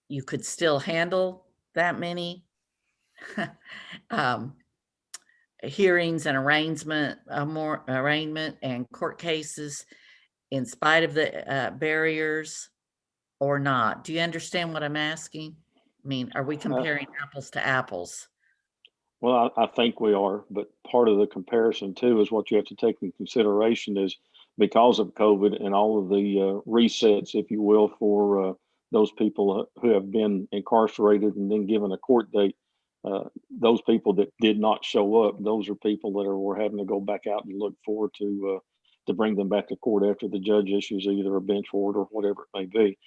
you could still handle that many hearings and arraignment and court cases in spite of the barriers, or not. Do you understand what I'm asking? Are we comparing apples to apples? Well, I think we are, but part of the comparison too is what you have to take in consideration is because of COVID and all of the resets, if you will, for those people who have been incarcerated and then given a court date. Those people that did not show up, those are people that we're having to go back out and look forward to bring them back to court after the judge issues either a bench warrant or whatever it may be.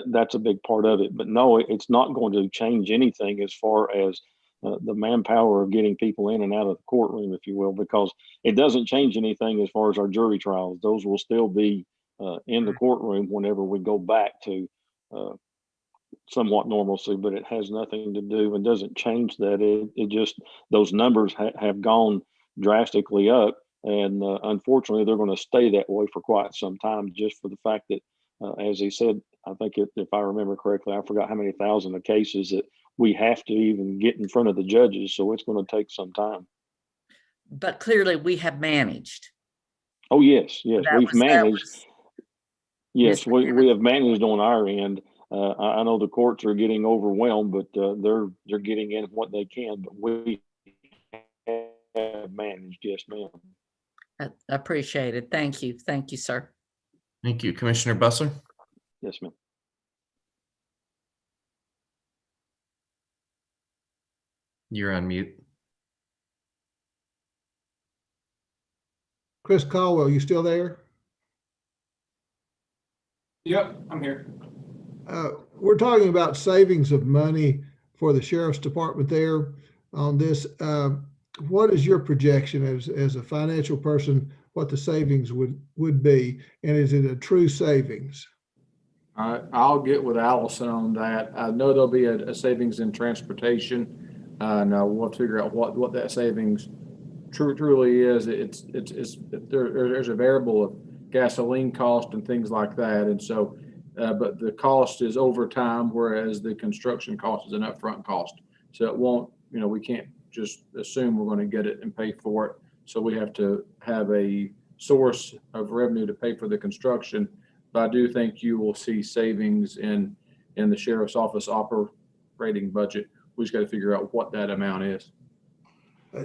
That's a big part of it. But no, it's not going to change anything as far as the manpower of getting people in and out of the courtroom, if you will, because it doesn't change anything as far as our jury trials. Those will still be in the courtroom whenever we go back to somewhat normalcy, but it has nothing to do and doesn't change that. It just, those numbers have gone drastically up, and unfortunately they're going to stay that way for quite some time, just for the fact that as he said, I think if I remember correctly, I forgot how many thousand of cases that we have to even get in front of the judges, so it's going to take some time. But clearly we have managed. Oh yes, we've managed. Yes, we have managed on our end. I know the courts are getting overwhelmed, but they're getting in what they can. But we have managed. Yes, ma'am. I appreciate it. Thank you, sir. Thank you, Commissioner Bussler. Yes, ma'am. You're on mute. Chris Caldwell, you still there? Yep, I'm here. We're talking about savings of money for the sheriff's department there on this. What is your projection as a financial person, what the savings would be? And is it a true savings? I'll get with Allison on that. I know there'll be a savings in transportation. Now we'll figure out what that savings truly is. There's a variable of gasoline cost and things like that. And so, but the cost is over time, whereas the construction cost is an upfront cost. So it won't, we can't just assume we're going to get it and pay for it. So we have to have a source of revenue to pay for the construction. But I do think you will see savings in the sheriff's office operating budget. We just got to figure out what that amount is.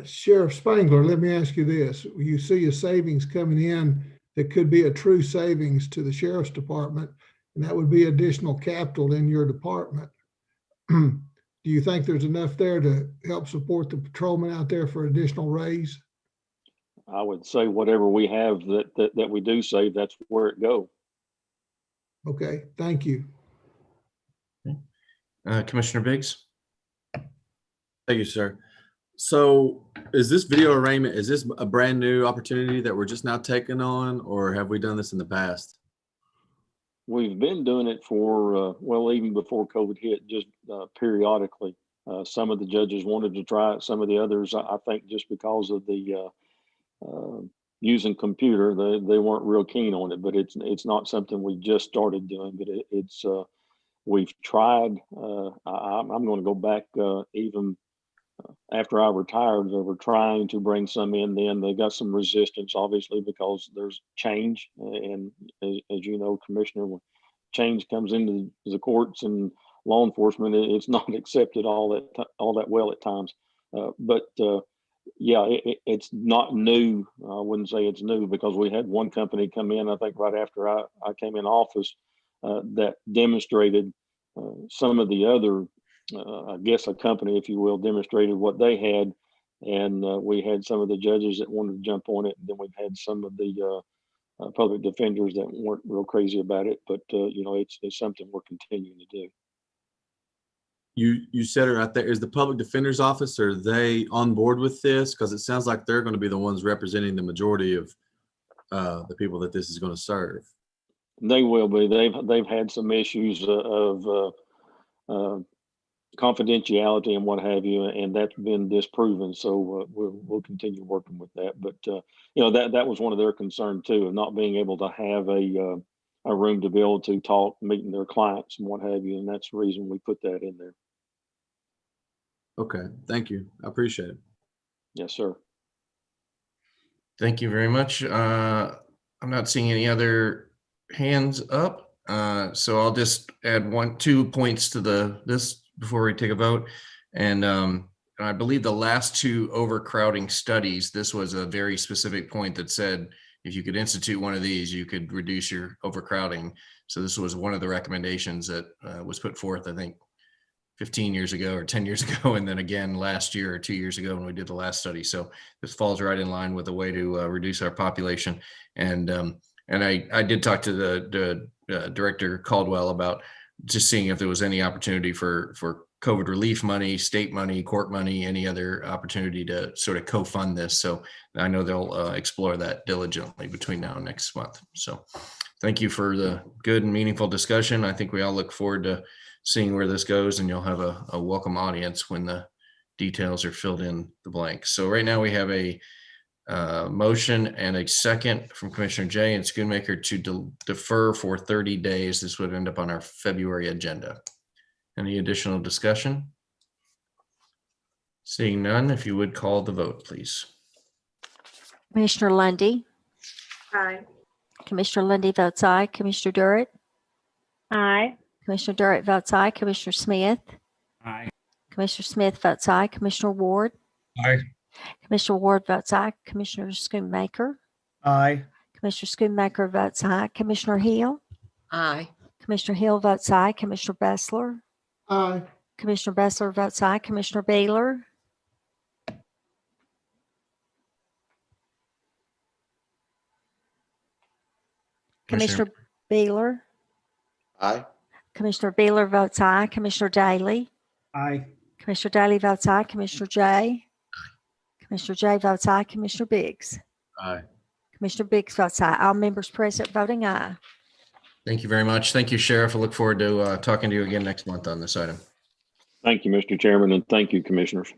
Sheriff Spangler, let me ask you this. You see a savings coming in that could be a true savings to the sheriff's department, and that would be additional capital in your department. Do you think there's enough there to help support the patrolmen out there for additional raise? I would say whatever we have that we do save, that's where it goes. Okay, thank you. Commissioner Biggs. Thank you, sir. So is this video arraignment, is this a brand new opportunity that we're just now taking on, or have we done this in the past? We've been doing it for, well, even before COVID hit, just periodically. Some of the judges wanted to try it. Some of the others, I think just because of the using computer, they weren't real keen on it, but it's not something we just started doing, but we've tried. I'm going to go back even after I retired, they were trying to bring some in. Then they got some resistance, obviously, because there's change, and as you know, Commissioner, when change comes into the courts and law enforcement, it's not accepted all that well at times. But yeah, it's not new. I wouldn't say it's new, because we had one company come in, I think right after I came in office, that demonstrated some of the other, I guess a company, if you will, demonstrated what they had. And we had some of the judges that wanted to jump on it. And then we've had some of the public defenders that weren't real crazy about it. But, you know, it's something we're continuing to do. You said it right there. Is the public defender's office, are they on board with this? Because it sounds like they're going to be the ones representing the majority of the people that this is going to serve. They will be. They've had some issues of confidentiality and what have you, and that's been disproven. So we'll continue working with that. But you know, that was one of their concerns too, of not being able to have a room to be able to talk, meeting their clients and what have you. And that's the reason we put that in there. Okay, thank you. I appreciate it. Yes, sir. Thank you very much. I'm not seeing any other hands up. So I'll just add 2 points to this before we take a vote. And I believe the last 2 overcrowding studies, this was a very specific point that said, if you could institute one of these, you could reduce your overcrowding. So this was one of the recommendations that was put forth, I think, 15 years ago or 10 years ago, and then again last year or 2 years ago when we did the last study. So this falls right in line with a way to reduce our population. And I did talk to the Director Caldwell about just seeing if there was any opportunity for COVID relief money, state money, court money, any other opportunity to sort of co-fund this. So I know they'll explore that diligently between now and next month. So thank you for the good and meaningful discussion. I think we all look forward to seeing where this goes, and you'll have a welcome audience when the details are filled in the blanks. So right now we have a motion and a second from Commissioner Jay and Schoonmaker to defer for 30 days. This would end up on our February agenda. Any additional discussion? Seeing none, if you would call the vote, please. Commissioner Lundy, Aye. Commissioner Lundy votes aye. Commissioner Durrett, Aye. Commissioner Durrett votes aye. Commissioner Smith, Aye. Commissioner Smith votes aye. Commissioner Ward, Aye. Commissioner Ward votes aye. Commissioner Schoonmaker, Aye. Commissioner Schoonmaker votes aye. Commissioner Hill, Aye. Commissioner Hill votes aye. Commissioner Bessler, Aye. Commissioner Bessler votes aye. Commissioner Beeler, Commissioner Beeler, Aye. Commissioner Beeler votes aye. Commissioner Daly, Aye. Commissioner Daly votes aye. Commissioner Jay, Commissioner Jay votes aye. Commissioner Biggs, Aye. Commissioner Biggs votes aye. All members present voting aye. Thank you very much. Thank you, Sheriff. I look forward to talking to you again next month on this item. Thank you, Mr. Chairman, and thank you, Commissioners.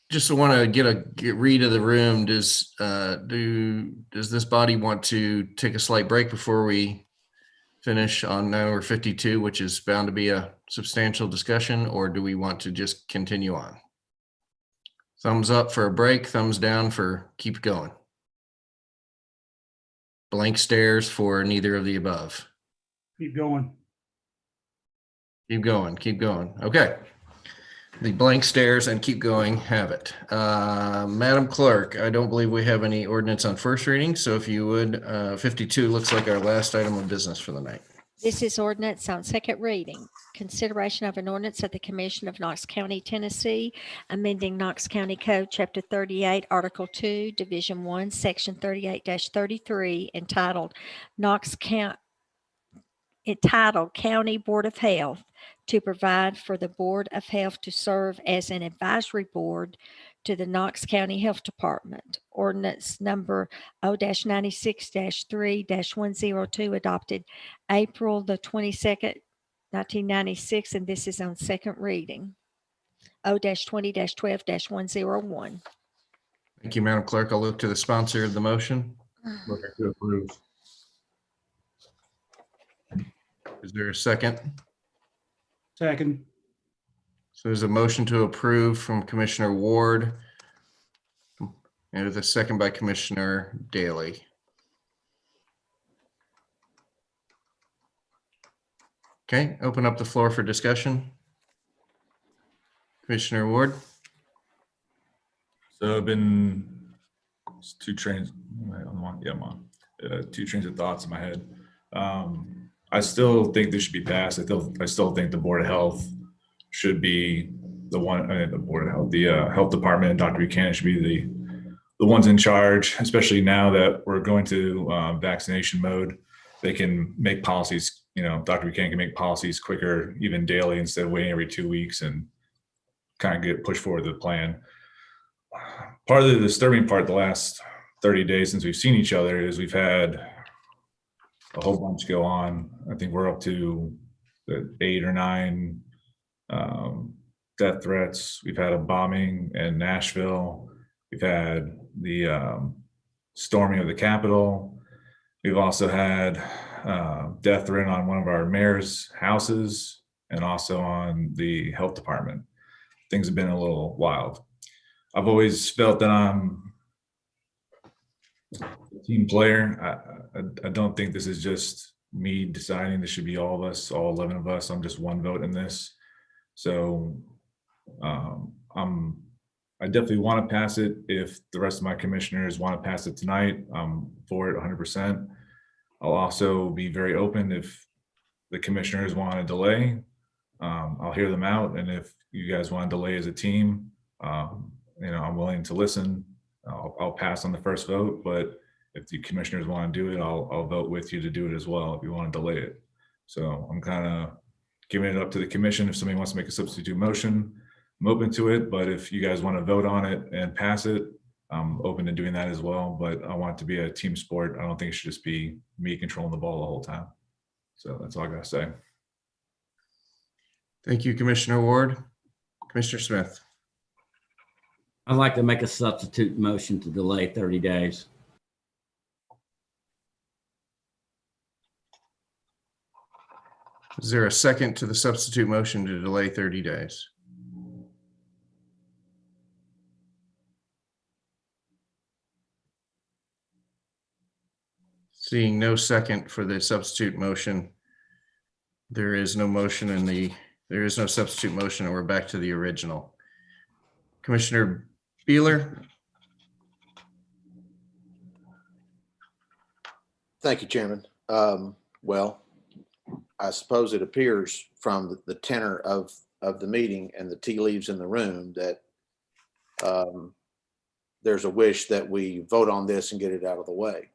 Just want to get read of the room. Does this body want to take a slight break before we finish on number 52, which is bound to be a substantial discussion, or do we want to just continue on? Thumbs up for a break, thumbs down for keep going. Blank stares for neither of the above. Keep going. Keep going, keep going. Okay. The blank stares and keep going have it. Madam Clerk, I don't believe we have any ordinance on first reading. So if you would, 52 looks like our last item of business for the night. This is ordinance on second reading. Consideration of an ordinance of the Commission of Knox County, Tennessee, amending Knox County Code, Chapter 38, Article 2, Division 1, Section 38-33, entitled County Board of Health, to provide for the Board of Health to serve as an advisory board to the Knox County Health Department. Ordinance number O-96-3-102 adopted April the 22nd, 1996, and this is on second reading. O-20-12-101. Thank you, Madam Clerk. I'll look to the sponsor of the motion. Motion to approve. Is there a second? Second. So there's a motion to approve from Commissioner Ward and with a second by Commissioner Daly. Okay, open up the floor for discussion. Commissioner Ward? So I've been two trains. Yeah, I'm on. Two trains of thoughts in my head. I still think this should be passed. I still think the Board of Health should be the one. The Board of Health, the Health Department, and Dr. Buchanan should be the ones in charge. Especially now that we're going to vaccination mode, they can make policies. Dr. Buchanan can make policies quicker, even daily, instead of waiting every 2 weeks and kind of get pushed forward the plan. Part of the disturbing part the last 30 days since we've seen each other is we've had a whole bunch go on. I think we're up to 8 or 9 death threats. We've had a bombing in Nashville. We've had the storming of the Capitol. We've also had death threat on one of our mayor's houses and also on the health department. Things have been a little wild. I've always felt that I'm a team player. I don't think this is just me deciding. This should be all of us, all 11 of us. I'm just one vote in this. So I definitely want to pass it. If the rest of my commissioners want to pass it tonight, I'm for it 100%. I'll also be very open if the commissioners want to delay. I'll hear them out. And if you guys want to delay as a team, I'm willing to listen. I'll pass on the first vote, but if the commissioners want to do it, I'll vote with you to do it as well if you want to delay it. So I'm kind of giving it up to the commission. If somebody wants to make a substitute motion, I'm open to it. But if you guys want to vote on it and pass it, I'm open to doing that as well. But I want it to be a team sport. I don't think it should just be me controlling the ball the whole time. So that's all I got to say. Thank you, Commissioner Ward. Commissioner Smith? I'd like to make a substitute motion to delay 30 days. Is there a second to the substitute motion to delay 30 days? Seeing no second for the substitute motion, there is no motion there is no substitute motion, and we're back to the original. Commissioner Beaver? Thank you, Chairman. Well, I suppose it appears from the tenor of the meeting and the tea leaves in the room that there's a wish that we vote on this and get it out of the way.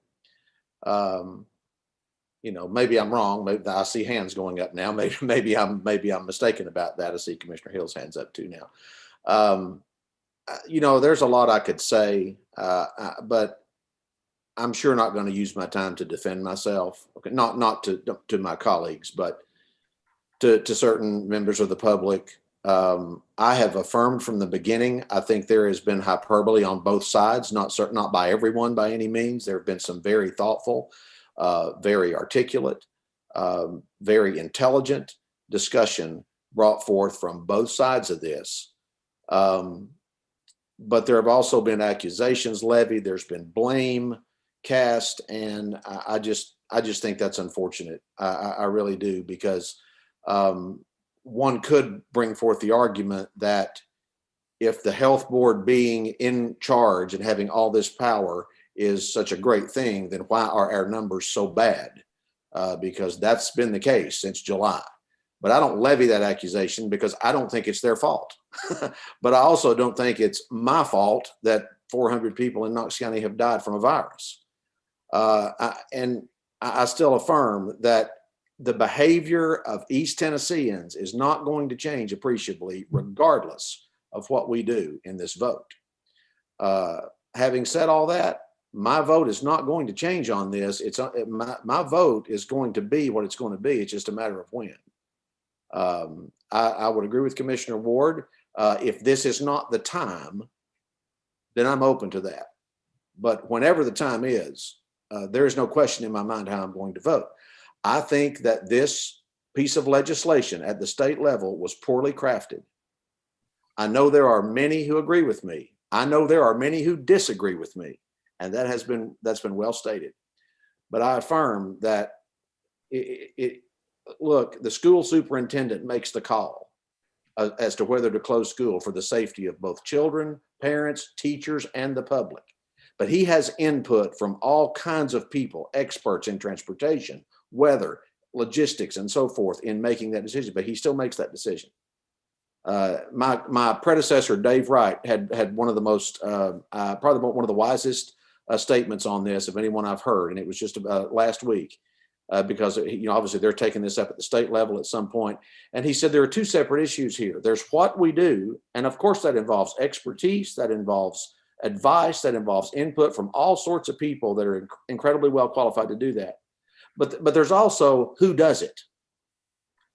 Maybe I'm wrong. Maybe I see hands going up now. Maybe I'm mistaken about that. I see Commissioner Hill's hands up too now. There's a lot I could say, but I'm sure not going to use my time to defend myself. Okay, not to my colleagues, but to certain members of the public. I have affirmed from the beginning. I think there has been hyperbole on both sides, not by everyone by any means. There have been some very thoughtful, very articulate, very intelligent discussion brought forth from both sides of this. But there have also been accusations levied. There's been blame cast, and I just think that's unfortunate. I really do, because one could bring forth the argument that if the health board being in charge and having all this power is such a great thing, then why are our numbers so bad? Because that's been the case since July. But I don't levy that accusation because I don't think it's their fault. But I also don't think it's my fault that 400 people in Knox County have died from a virus. And I still affirm that the behavior of East Tennesseans is not going to change appreciably regardless of what we do in this vote. Having said all that, my vote is not going to change on this. My vote is going to be what it's going to be. It's just a matter of when. I would agree with Commissioner Ward. If this is not the time, then I'm open to that. But whenever the time is, there is no question in my mind how I'm going to vote. I think that this piece of legislation at the state level was poorly crafted. I know there are many who agree with me. I know there are many who disagree with me. And that's been well stated. But I affirm that look, the school superintendent makes the call as to whether to close school for the safety of both children, parents, teachers, and the public. But he has input from all kinds of people, experts in transportation, weather, logistics, and so forth in making that decision, but he still makes that decision. My predecessor, Dave Wright, had one of the most, probably one of the wisest statements on this of anyone I've heard, and it was just last week. Because obviously they're taking this up at the state level at some point. And he said there are two separate issues here. There's what we do, and of course that involves expertise, that involves advice, that involves input from all sorts of people that are incredibly well qualified to do that. But there's also who does it.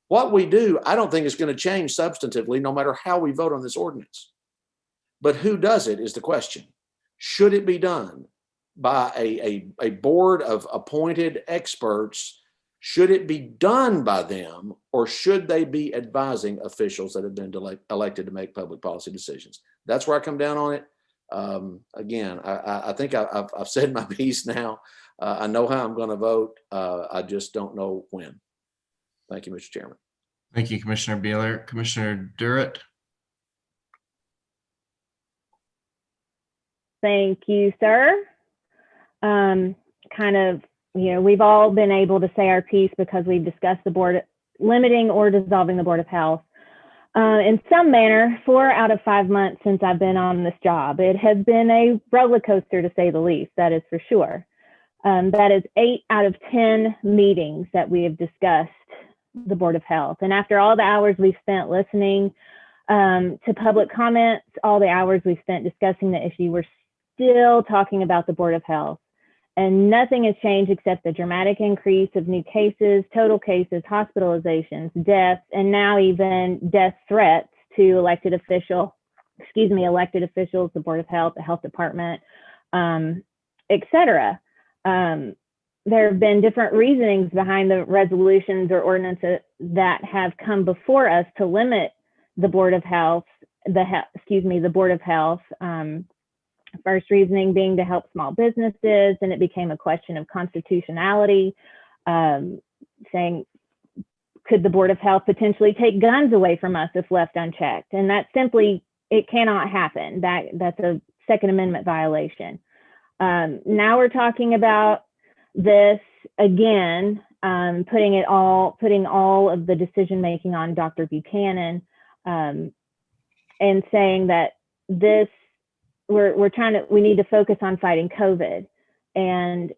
What we do, I don't think is going to change substantively, no matter how we vote on this ordinance. But who does it is the question. Should it be done by a board of appointed experts? Should it be done by them, or should they be advising officials that have been elected to make public policy decisions? That's where I come down on it. Again, I think I've said my piece now. I know how I'm going to vote. I just don't know when. Thank you, Mr. Chairman. Thank you, Commissioner Beeler. Commissioner Durrett. Thank you, sir. We've all been able to say our piece because we've discussed the board limiting or dissolving the Board of Health in some manner 4 out of 5 months since I've been on this job. It has been a roller coaster, to say the least, that is for sure. That is 8 out of 10 meetings that we have discussed the Board of Health. And after all the hours we've spent listening to public comments, all the hours we've spent discussing the issue, we're still talking about the Board of Health. And nothing has changed except the dramatic increase of new cases, total cases, hospitalizations, deaths, and now even death threats to elected officials, the Board of Health, the Health Department, et cetera. There have been different reasonings behind the resolutions or ordinances that have come before us to limit the Board of Health, the Board of Health. First reasoning being to help small businesses, and it became a question of constitutionality, saying, could the Board of Health potentially take guns away from us if left unchecked? And that simply, it cannot happen. That's a Second Amendment violation. Now we're talking about this again, putting all of the decision-making on Dr. Buchanan, and saying that this, we need to focus on fighting COVID. And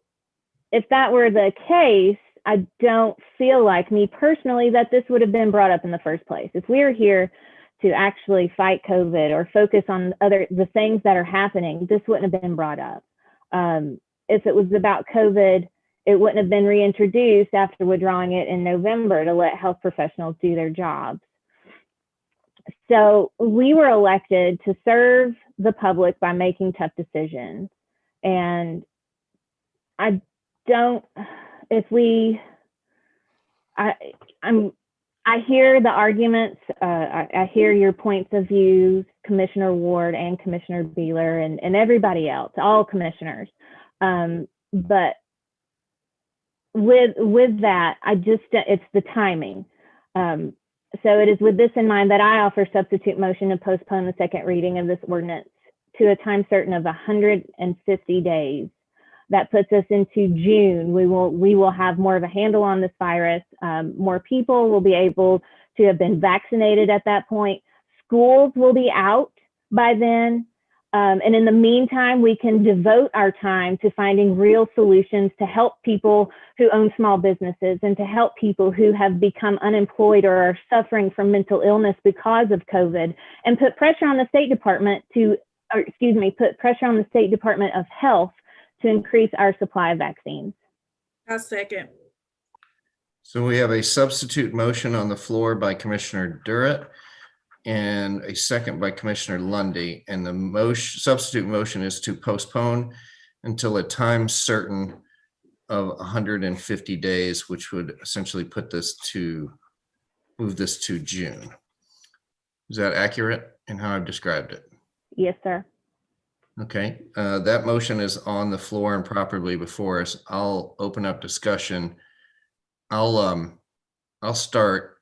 if that were the case, I don't feel like, me personally, that this would have been brought up in the first place. If we are here to actually fight COVID or focus on the things that are happening, this wouldn't have been brought up. If it was about COVID, it wouldn't have been reintroduced after withdrawing it in November to let health professionals do their jobs. So we were elected to serve the public by making tough decisions. And I hear the arguments, I hear your points of view, Commissioner Ward and Commissioner Beeler and everybody else, all commissioners. But with that, it's the timing. So it is with this in mind that I offer substitute motion to postpone the second reading of this ordinance to a time certain of 150 days. That puts us into June. We will have more of a handle on this virus. More people will be able to have been vaccinated at that point. Schools will be out by then. And in the meantime, we can devote our time to finding real solutions to help people who own small businesses and to help people who have become unemployed or are suffering from mental illness because of COVID, and put pressure on the State Department put pressure on the State Department of Health to increase our supply of vaccines. I'll second. So we have a substitute motion on the floor by Commissioner Durrett and a second by Commissioner Lundy. And the substitute motion is to postpone until a time certain of 150 days, which would essentially move this to June. Is that accurate? in how I've described it? Yes, sir. Okay, that motion is on the floor and properly before us. I'll open up discussion. I'll start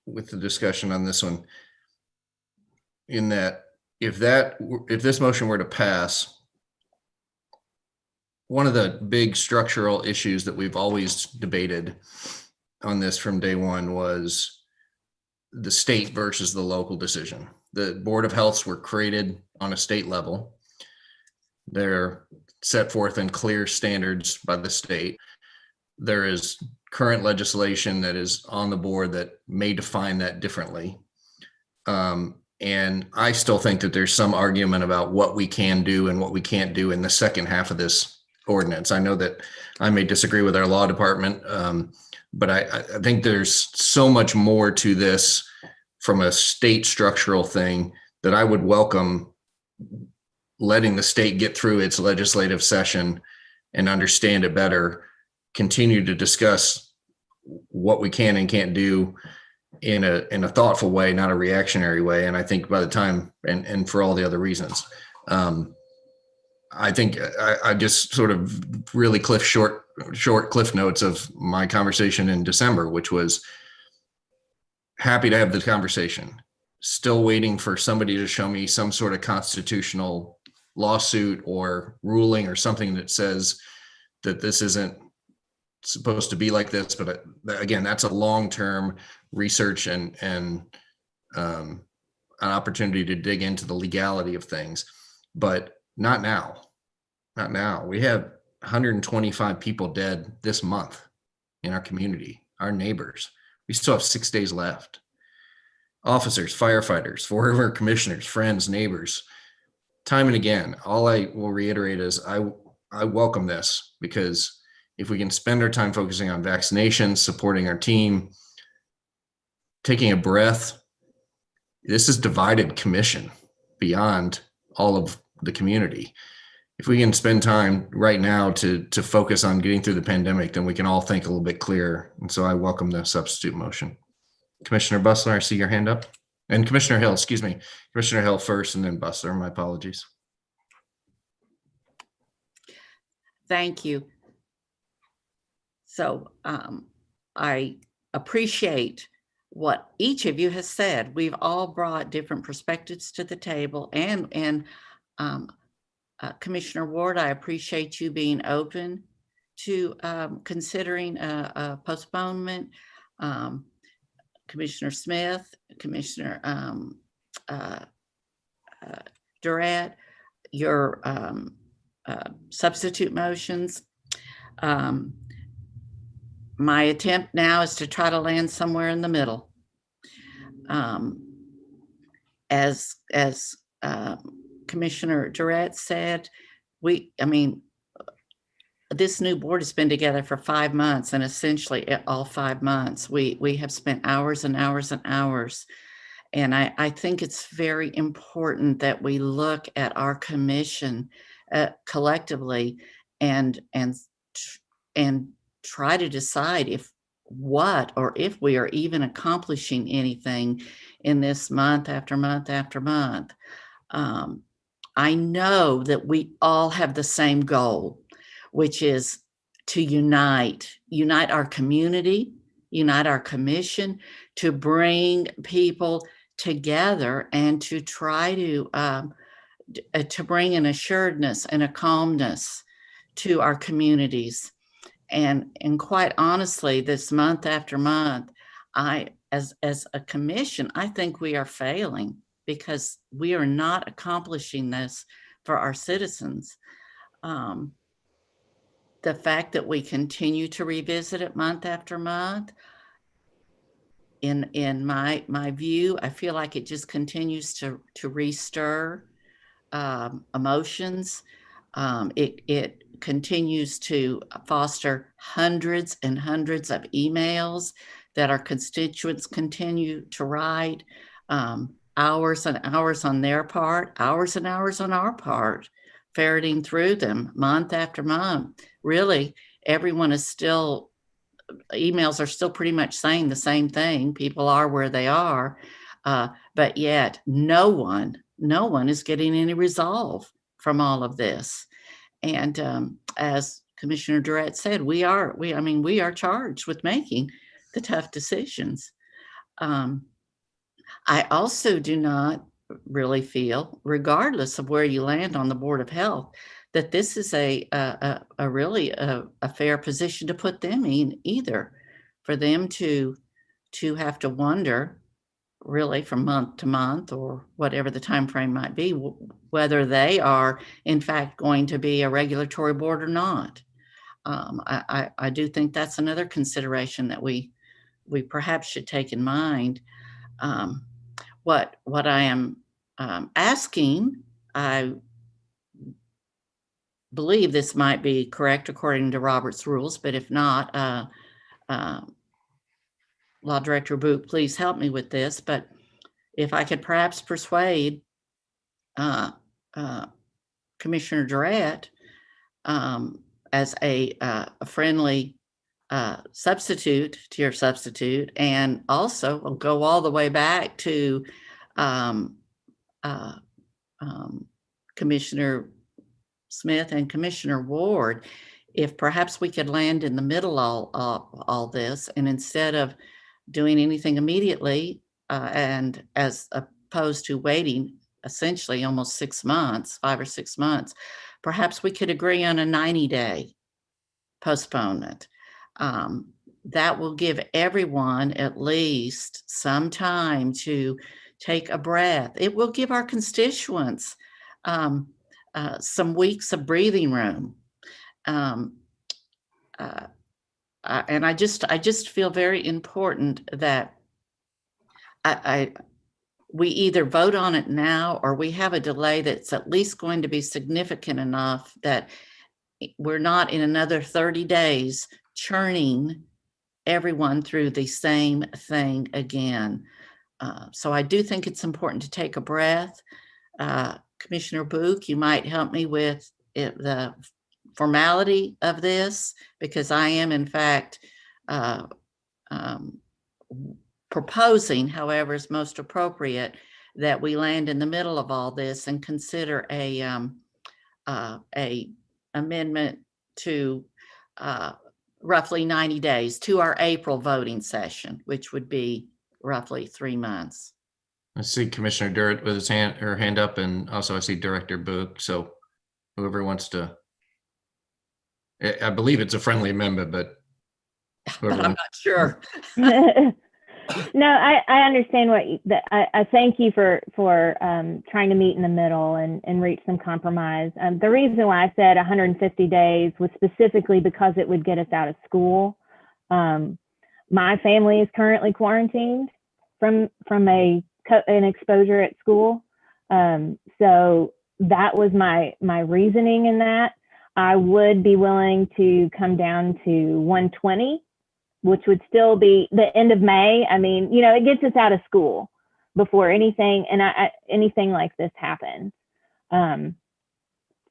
with the discussion on this one. In that, if this motion were to pass, one of the big structural issues that we've always debated on this from day one was the state versus the local decision. The Board of Healths were created on a state level. They're set forth in clear standards by the state. There is current legislation that is on the board that may define that differently. And I still think that there's some argument about what we can do and what we can't do in the second half of this ordinance. I know that I may disagree with our law department, but I think there's so much more to this from a state structural thing that I would welcome letting the state get through its legislative session and understand it better, continue to discuss what we can and can't do in a thoughtful way, not a reactionary way. And I think by the time, and for all the other reasons, I think I just sort of really short cliff notes of my conversation in December, which was happy to have the conversation, still waiting for somebody to show me some sort of constitutional lawsuit or ruling or something that says that this isn't supposed to be like this. But again, that's a long-term research and an opportunity to dig into the legality of things, but not now. We have 125 people dead this month in our community, our neighbors. We still have 6 days left. Officers, firefighters, former commissioners, friends, neighbors, time and again, all I will reiterate is I welcome this, because if we can spend our time focusing on vaccinations, supporting our team, taking a breath, this is divided commission beyond all of the community. If we can spend time right now to focus on getting through the pandemic, then we can all think a little bit clearer. And so I welcome the substitute motion. Commissioner Bustler, I see your hand up. And Commissioner Hill, excuse me. Commissioner Hill first and then Bustler, my apologies. Thank you. So I appreciate what each of you has said. We've all brought different perspectives to the table, and Commissioner Ward, I appreciate you being open to considering a postponement. Commissioner Smith, Commissioner Durrett, your substitute motions. My attempt now is to try to land somewhere in the middle. As Commissioner Durrett said, this new board has been together for 5 months, and essentially all 5 months, we have spent hours and hours and hours. And I think it's very important that we look at our commission collectively and try to decide if we are even accomplishing anything in this month after month after month. I know that we all have the same goal, which is to unite our community, unite our commission, to bring people together and to try to bring an assuredness and a calmness to our communities. And quite honestly, this month after month, as a commission, I think we are failing because we are not accomplishing this for our citizens. The fact that we continue to revisit it month after month, in my view, I feel like it just continues to restir emotions. It continues to foster hundreds and hundreds of emails that our constituents continue to write, hours and hours on their part, hours and hours on our part, ferreting through them month after month. Really, everyone is emails are still pretty much saying the same thing. People are where they are. But yet no one is getting any resolve from all of this. And as Commissioner Durrett said, we are charged with making the tough decisions. I also do not really feel, regardless of where you land on the Board of Health, that this is a really fair position to put them in either, for them to have to wonder really from month to month or whatever the time frame might be, whether they are in fact going to be a regulatory board or not. I do think that's another consideration that we perhaps should take in mind. What I am asking, I believe this might be correct according to Robert's rules, but if not, Law Director Book, please help me with this. But if I could perhaps persuade Commissioner Durrett as a friendly substitute to your substitute, and also we'll go all the way back to Commissioner Smith and Commissioner Ward, if perhaps we could land in the middle of all this, and instead of doing anything immediately, and as opposed to waiting essentially almost 6 months, 5 or 6 months, perhaps we could agree on a 90-day postponement. That will give everyone at least some time to take a breath. It will give our constituents some weeks of breathing room. And I just feel very important that we either vote on it now, or we have a delay that's at least going to be significant enough that we're not in another 30 days churning everyone through the same thing again. So I do think it's important to take a breath. Commissioner Book, you might help me with the formality of this, because I am in fact proposing, however is most appropriate, that we land in the middle of all this and consider a amendment to roughly 90 days to our April voting session, which would be roughly 3 months. I see Commissioner Durrett with her hand up, and also I see Director Book. So whoever wants to, I believe it's a friendly amendment, but I'm not sure. No, I understand I thank you for trying to meet in the middle and reach some compromise. The reason why I said 150 days was specifically because it would get us out of school. My family is currently quarantined from an exposure at school. So that was my reasoning in that. I would be willing to come down to 120, which would still be the end of May. I mean, it gets us out of school before anything like this happens.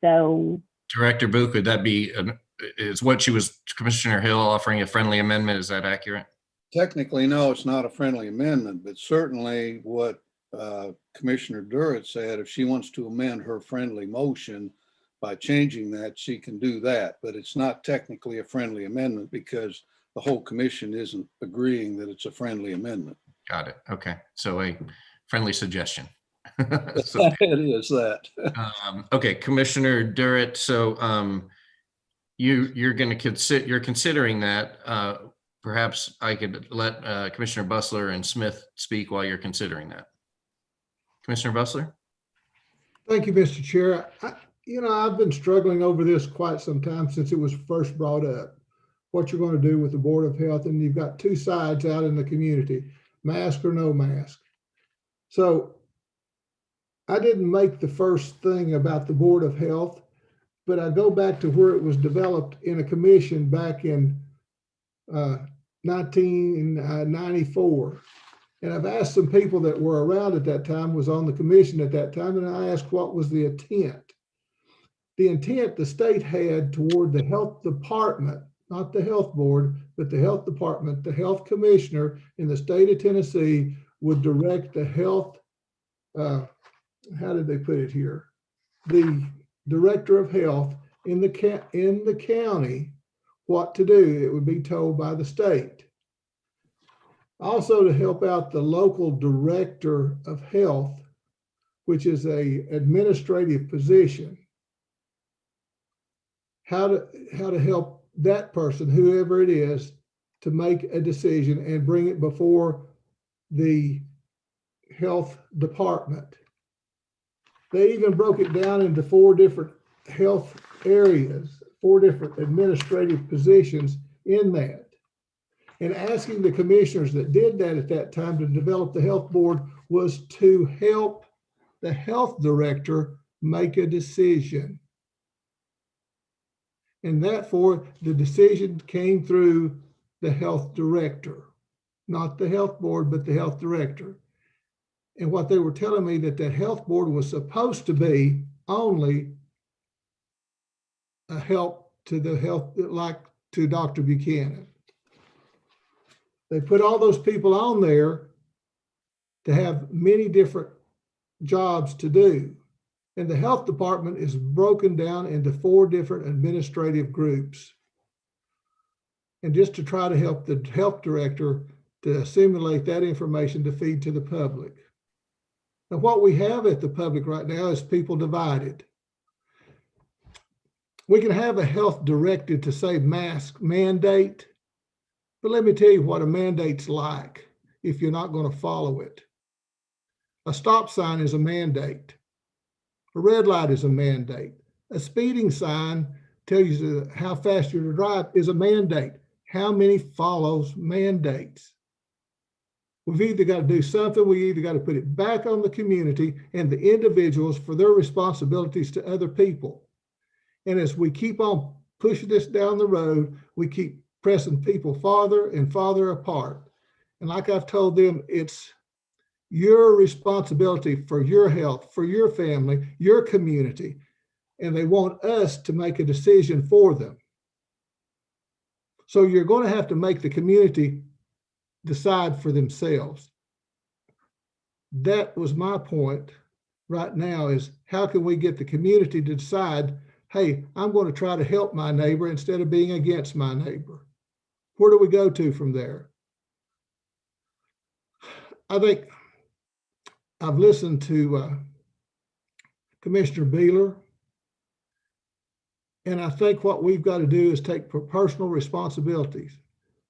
So Director Book, would that be is what Commissioner Hill offering a friendly amendment? Is that accurate? Technically, no, it's not a friendly amendment, but certainly what Commissioner Durrett said, if she wants to amend her friendly motion by changing that, she can do that. But it's not technically a friendly amendment because the whole commission isn't agreeing that it's a friendly amendment. Got it. Okay. So a friendly suggestion. So, it is that. Okay, Commissioner Durrett. So you're considering that. Perhaps I could let Commissioner Bustler and Smith speak while you're considering that. Commissioner Bustler? Thank you, Mr. Chair. I've been struggling over this quite some time since it was first brought up. What you're going to do with the Board of Health, and you've got two sides out in the community, mask or no mask. So I didn't make the first thing about the Board of Health, but I go back to where it was developed in a commission back in 1994. And I've asked some people that were around at that time, was on the commission at that time, and I asked what was the intent. The intent the state had toward the health department, not the health board, but the health department, the health commissioner in the state of Tennessee would direct the health, how did they put it here? The director of health in the county what to do. It would be told by the state. Also to help out the local director of health, which is a administrative position. How to help that person, whoever it is, to make a decision and bring it before the health department. They even broke it down into 4 different health areas, 4 different administrative positions in that. And asking the commissioners that did that at that time to develop the health board was to help the health director make a decision. And therefore, the decision came through the health director, not the health board, but the health director. And what they were telling me that health board was supposed to be only a help to the health, like to Dr. Buchanan. They put all those people on there to have many different jobs to do. And the health department is broken down into 4 different administrative groups. And just to try to help the health director to assimilate that information to feed to the public. Now, what we have at the public right now is people divided. We can have a health directive to say mask mandate, but let me tell you what a mandate's like if you're not going to follow it. A stop sign is a mandate. A red light is a mandate. A speeding sign tells you how fast you're to drive is a mandate. How many follows mandates? We've either got to do something, we either got to put it back on the community and the individuals for their responsibilities to other people. And as we keep on pushing this down the road, we keep pressing people farther and farther apart. And like I've told them, it's your responsibility for your health, for your family, your community. And they want us to make a decision for them. So you're going to have to make the community decide for themselves. That was my point right now, is how can we get the community to decide, hey, I'm going to try to help my neighbor instead of being against my neighbor. Where do we go to from there? I think I've listened to Commissioner Beaver, and I think what we've got to do is take personal responsibilities.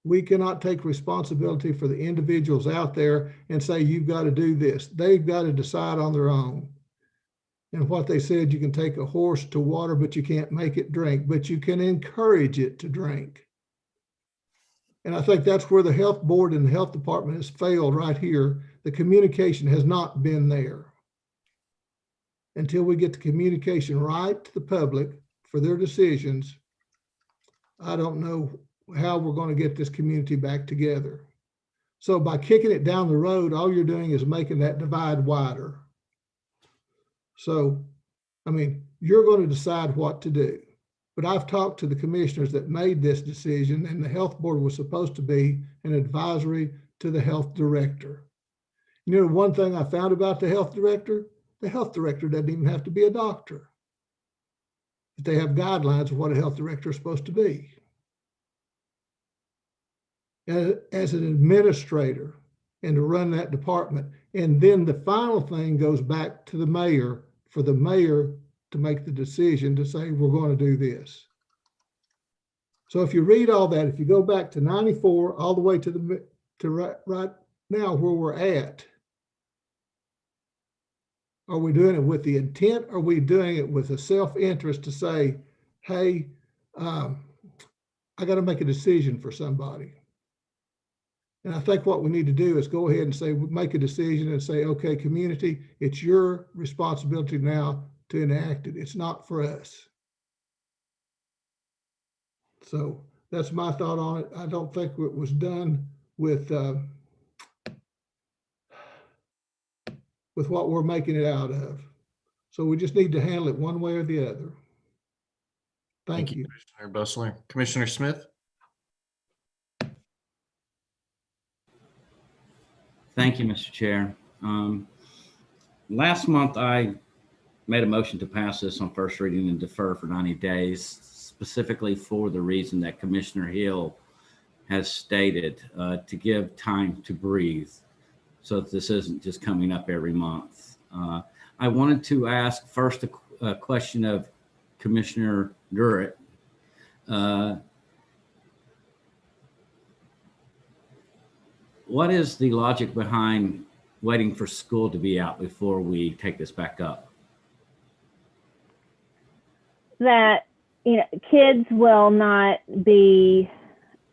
We cannot take responsibility for the individuals out there and say, you've got to do this. They've got to decide on their own. And what they said, you can take a horse to water, but you can't make it drink, but you can encourage it to drink. And I think that's where the health board and the health department has failed right here. The communication has not been there. Until we get the communication right to the public for their decisions, I don't know how we're going to get this community back together. So by kicking it down the road, all you're doing is making that divide wider. So, I mean, you're going to decide what to do. But I've talked to the commissioners that made this decision, and the health board was supposed to be an advisory to the health director. You know, one thing I found about the health director doesn't even have to be a doctor. But they have guidelines of what a health director is supposed to be. As an administrator and to run that department. And then the final thing goes back to the mayor, for the mayor to make the decision to say, we're going to do this. So if you read all that, if you go back to 94, all the way to right now where we're at, are we doing it with the intent? Or are we doing it with a self-interest to say, hey, I got to make a decision for somebody? And I think what we need to do is go ahead and say, make a decision and say, okay, community, it's your responsibility now to enact it. It's not for us. So that's my thought on it. I don't think it was done with what we're making it out of. So we just need to handle it one way or the other. Thank you. Commissioner Bussler. Commissioner Smith? Thank you, Mr. Chair. Last month, I made a motion to pass this on first reading and defer for 90 days, specifically for the reason that Commissioner Hill has stated, to give time to breathe, so that this isn't just coming up every month. I wanted to ask first a question of Commissioner Durrett. What is the logic behind waiting for school to be out before we take this back up? That, kids will not be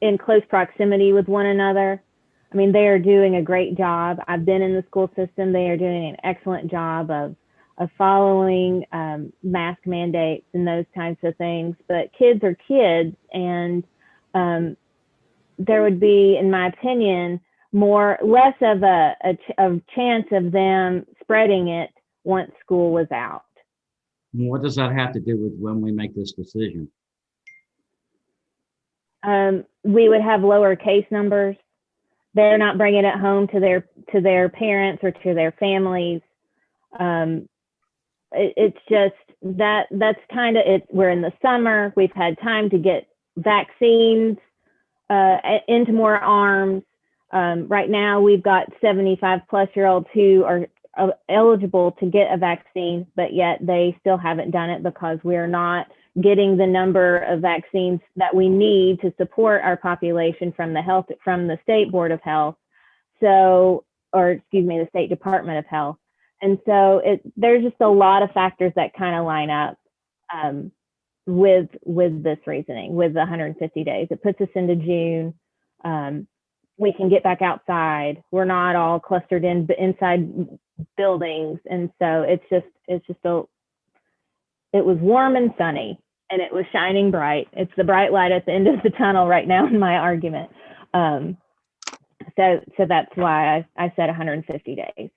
in close proximity with one another. I mean, they are doing a great job. I've been in the school system. They are doing an excellent job of following mask mandates and those kinds of things. But kids are kids, and there would be, in my opinion, less of a chance of them spreading it once school was out. What does that have to do with when we make this decision? We would have lower case numbers. They're not bringing it home to their parents or to their families. It's just that's kind of it. We're in the summer. We've had time to get vaccines into more arms. Right now, we've got 75-plus-year-olds who are eligible to get a vaccine, but yet they still haven't done it because we're not getting the number of vaccines that we need to support our population from the State Board of Health. The State Department of Health. And so there's just a lot of factors that kind of line up with this reasoning, with the 150 days. It puts us into June. We can get back outside. We're not all clustered inside buildings. And so it was warm and sunny, and it was shining bright. It's the bright light at the end of the tunnel right now in my argument. So that's why I said 150 days.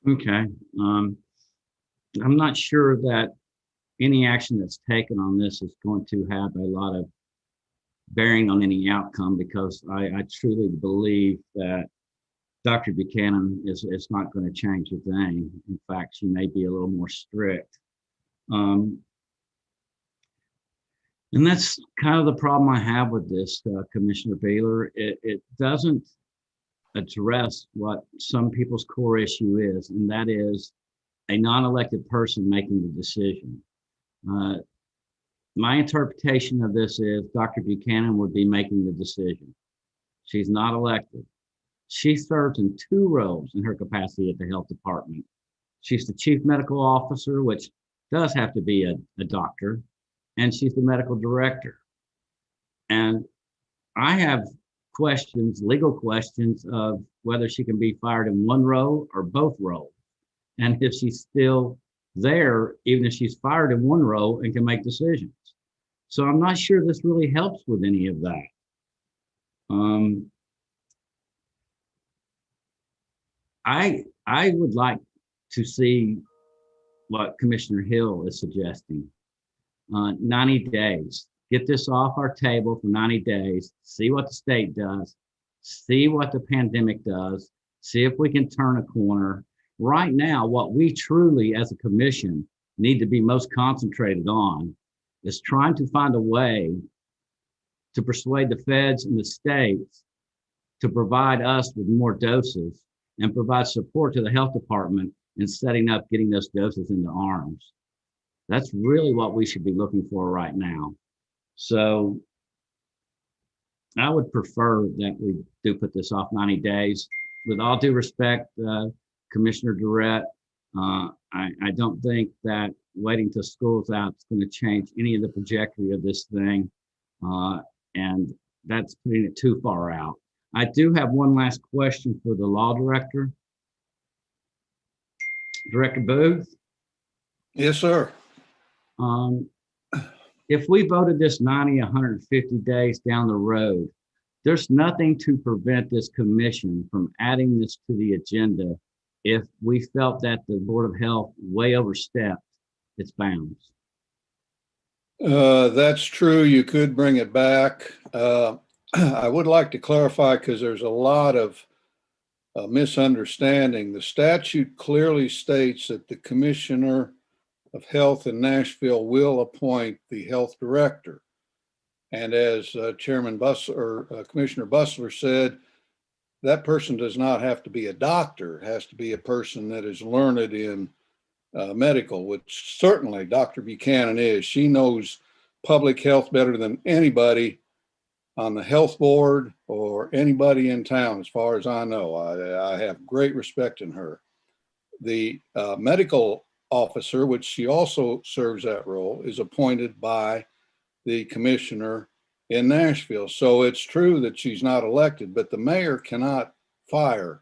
Okay. I'm not sure that any action that's taken on this is going to have a lot of bearing on any outcome, because I truly believe that Dr. Buchanan is not going to change a thing. In fact, she may be a little more strict. And that's kind of the problem I have with this, Commissioner Beaver. It doesn't address what some people's core issue is, and that is a non-elected person making the decision. My interpretation of this is Dr. Buchanan would be making the decision. She's not elected. She serves in two roles in her capacity at the health department. She's the chief medical officer, which does have to be a doctor, and she's the medical director. And I have questions, legal questions, of whether she can be fired in one role or both roles. And if she's still there, even if she's fired in one role and can make decisions. So I'm not sure this really helps with any of that. I would like to see what Commissioner Hill is suggesting. 90 days. Get this off our table for 90 days, see what the state does, see what the pandemic does, see if we can turn a corner. Right now, what we truly as a commission need to be most concentrated on is trying to find a way to persuade the feds and the states to provide us with more doses and provide support to the health department in setting up getting those doses into arms. That's really what we should be looking for right now. So I would prefer that we do put this off 90 days. With all due respect, Commissioner Durrett, I don't think that waiting till school's out is going to change any of the trajectory of this thing. And that's putting it too far out. I do have one last question for the law director. Director Booth? Yes, sir. If we voted this 90, 150 days down the road, there's nothing to prevent this commission from adding this to the agenda if we felt that the Board of Health way overstepped its bounds. That's true. You could bring it back. I would like to clarify, because there's a lot of a misunderstanding. The statute clearly states that the Commissioner of Health in Nashville will appoint the health director. And as Chairman Bustler, Commissioner Bustler said, that person does not have to be a doctor. It has to be a person that is learned in medical, which certainly Dr. Buchanan is. She knows public health better than anybody on the health board or anybody in town, as far as I know. I have great respect in her. The medical officer, which she also serves that role, is appointed by the commissioner in Nashville. So it's true that she's not elected, but the mayor cannot fire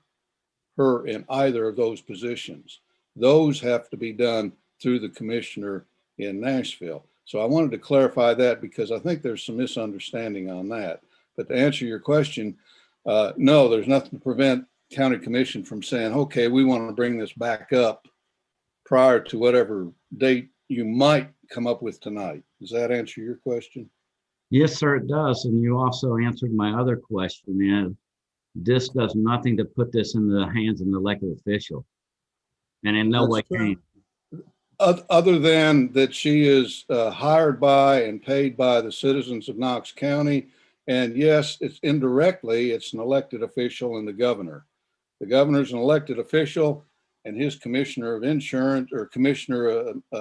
her in either of those positions. Those have to be done through the commissioner in Nashville. So I wanted to clarify that because I think there's some misunderstanding on that. But to answer your question, no, there's nothing to prevent county commission from saying, okay, we want to bring this back up prior to whatever date you might come up with tonight. Does that answer your question? Yes, sir, it does. And you also answered my other question. And this does nothing to put this in the hands of an elected official. And in no way can. Other than that she is hired by and paid by the citizens of Knox County. And yes, it's indirectly, it's an elected official and the governor. The governor's an elected official and his commissioner of insurance or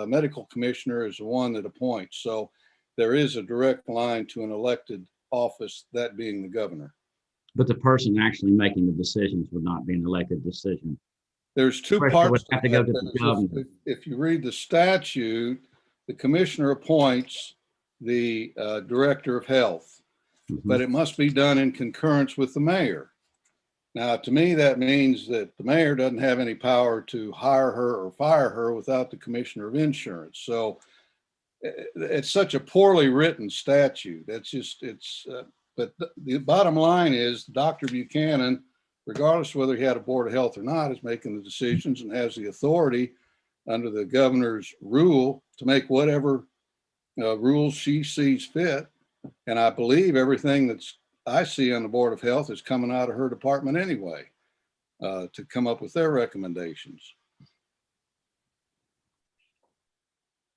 medical commissioner is the one that appoints. So there is a direct line to an elected office, that being the governor. But the person actually making the decisions would not be an elected decision. There's two First, it parts would to have to go that. to the governor. If you read the statute, the commissioner appoints the director of health, but it must be done in concurrence with the mayor. Now, to me, that means that the mayor doesn't have any power to hire her or fire her without the commissioner of insurance. So it's such a poorly written statute. That's just, but the bottom line is Dr. Buchanan, regardless of whether he had a board of health or not, is making the decisions and has the authority under the governor's rule to make whatever rules she sees fit. And I believe everything that's I see on the Board of Health is coming out of her department anyway, to come up with their recommendations.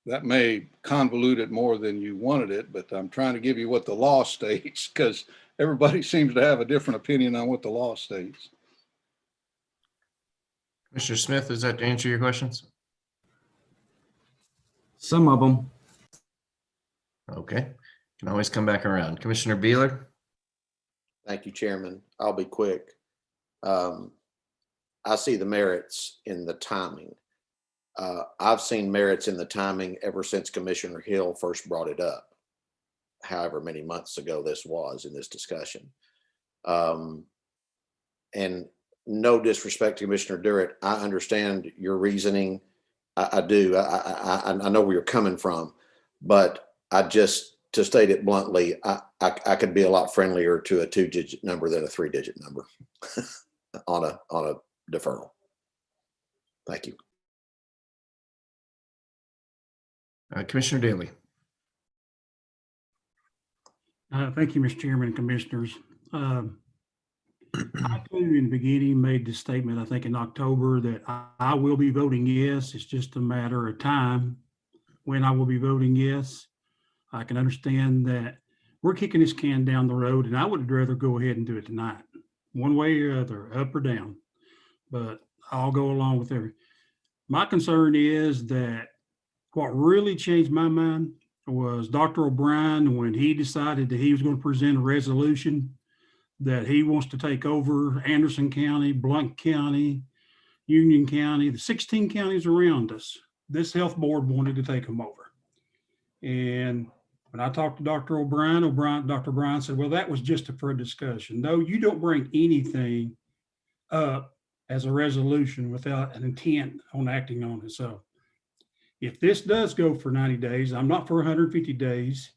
That may convolute it more than you wanted it, but I'm trying to give you what the law states because everybody seems to have a different opinion on what the law states. Mr. Smith, does that answer your questions? Some of them. Okay, can always come back around. Commissioner Beeler? Thank you, Chairman. I'll be quick. I see the merits in the timing. I've seen merits in the timing ever since Commissioner Hill first brought it up, however many months ago this was in this discussion. And no disrespect to Commissioner Durrett, I understand your reasoning. I do. I know where you're coming from, but to state it bluntly, I could be a lot friendlier to a 2-digit number than a 3-digit number on a deferral. Thank you. Commissioner Daly. Thank you, Mr. Chairman and Commissioners. I too, in the beginning, made the statement, I think in October, that I will be voting yes. It's just a matter of time when I will be voting yes. I can understand that we're kicking this can down the road, and I would rather go ahead and do it tonight, one way or other, up or down. But I'll go along with everything. My concern is that what really changed my mind was Dr. O'Brien when he decided that he was going to present a resolution that he wants to take over Anderson County, Blount County, Union County, the 16 counties around us. This health board wanted to take them over. And when I talked to Dr. O'Brien, Dr. O'Brien said, well, that was just for a discussion. No, you don't bring anything up as a resolution without an intent on acting on it. So if this does go for 90 days, I'm not for 150 days.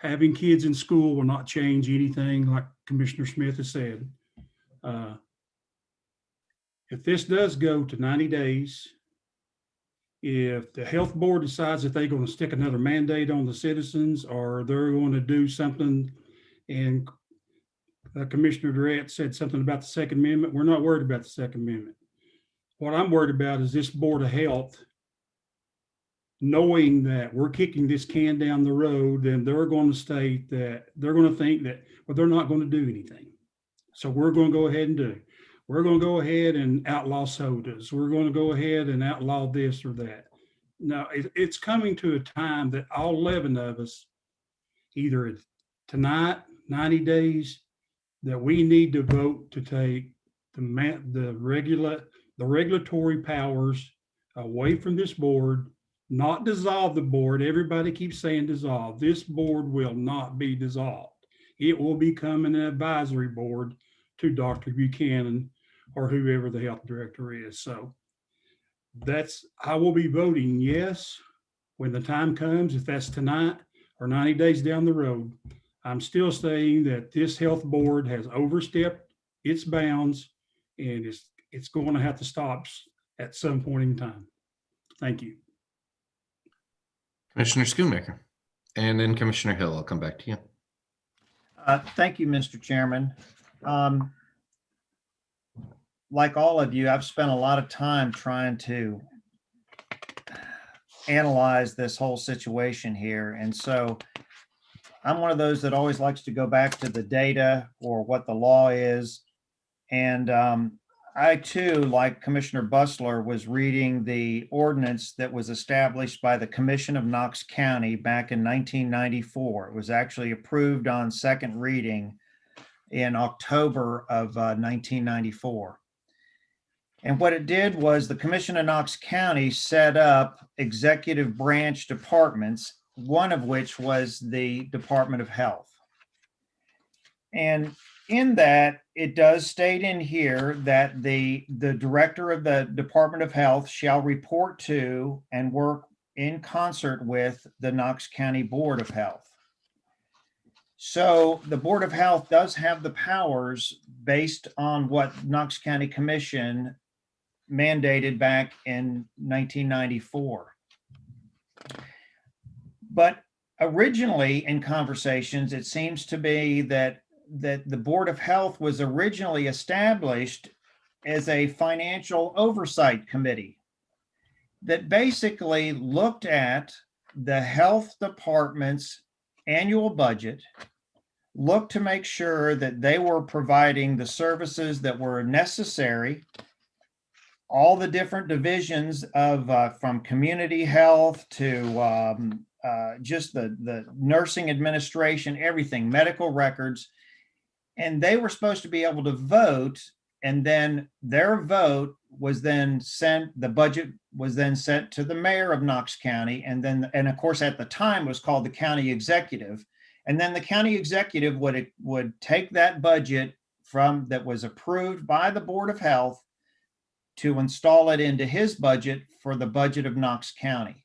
Having kids in school will not change anything, like Commissioner Smith has said. If this does go to 90 days, if the health board decides that they're going to stick another mandate on the citizens or they're going to do something and Commissioner Durrett said something about the Second Amendment. We're not worried about the Second Amendment. What I'm worried about is this Board of Health, knowing that we're kicking this can down the road, and they're going to state that they're going to think that, well, they're not going to do anything. So we're going to go ahead and do it. We're going to go ahead and outlaw sodas. We're going to go ahead and outlaw this or that. No, it's coming to a time that all 11 of us, either tonight, 90 days, that we need to vote to take the regulatory powers away from this board, not dissolve the board. Everybody keeps saying dissolve. This board will not be dissolved. It will become an advisory board to Dr. Buchanan or whoever the health director is. So I will be voting yes when the time comes, if that's tonight or 90 days down the road. I'm still saying that this health board has overstepped its bounds, and it's going to have to stop at some point in time. Thank you. Commissioner Schoonmaker, and then Commissioner Hill. I'll come back to you. Thank you, Mr. Chairman. Like all of you, I've spent a lot of time trying to analyze this whole situation here. And so I'm one of those that always likes to go back to the data or what the law is. And I too, like Commissioner Bustler, was reading the ordinance that was established by the Commission of Knox County back in 1994. It was actually approved on second reading in October of 1994. And what it did was the Commission of Knox County set up executive branch departments, one of which was the Department of Health. And in that, it does state in here that the director of the Department of Health shall report to and work in concert with the Knox County Board of Health. So the Board of Health does have the powers based on what Knox County Commission mandated back in 1994. But originally in conversations, it seems to be that the Board of Health was originally established as a financial oversight committee that basically looked at the health department's annual budget, looked to make sure that they were providing the services that were necessary, all the different divisions of from community health to just the nursing administration, everything, medical records. And they were supposed to be able to vote, and then their vote was then sent, the budget was then sent to the mayor of Knox County. And of course, at the time it was called the county executive. And then the county executive would take that budget that was approved by the Board of Health to install it into his budget for the budget of Knox County.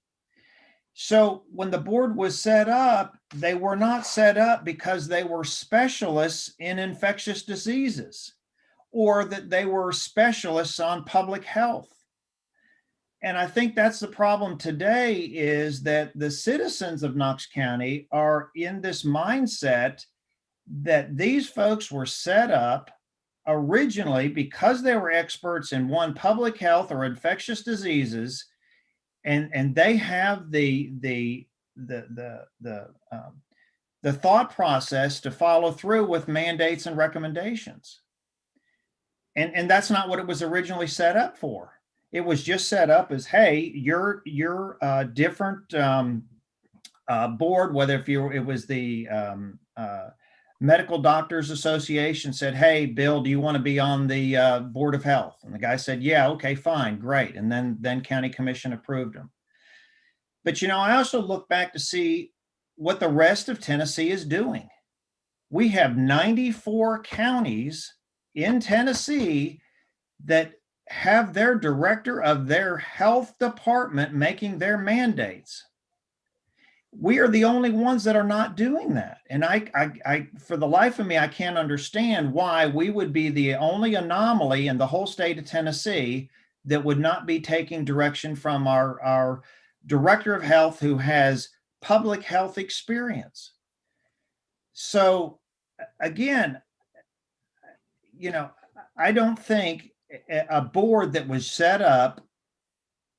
So when the board was set up, they were not set up because they were specialists in infectious diseases or that they were specialists on public health. And I think that's the problem today, is that the citizens of Knox County are in this mindset that these folks were set up originally because they were experts in one, public health or infectious diseases, and they have the thought process to follow through with mandates and recommendations. And that's not what it was originally set up for. It was just set up as, hey, you're different board, whether it was the Medical Doctors Association said, hey, Bill, do you want to be on the Board of Health? And the guy said, yeah, okay, fine, great. And then County Commission approved him. But, I also look back to see what the rest of Tennessee is doing. We have 94 counties in Tennessee that have their director of their health department making their mandates. We are the only ones that are not doing that. And I, for the life of me, I can't understand why we would be the only anomaly in the whole state of Tennessee that would not be taking direction from our director of health who has public health experience. So again, you know, I don't think a board that was set up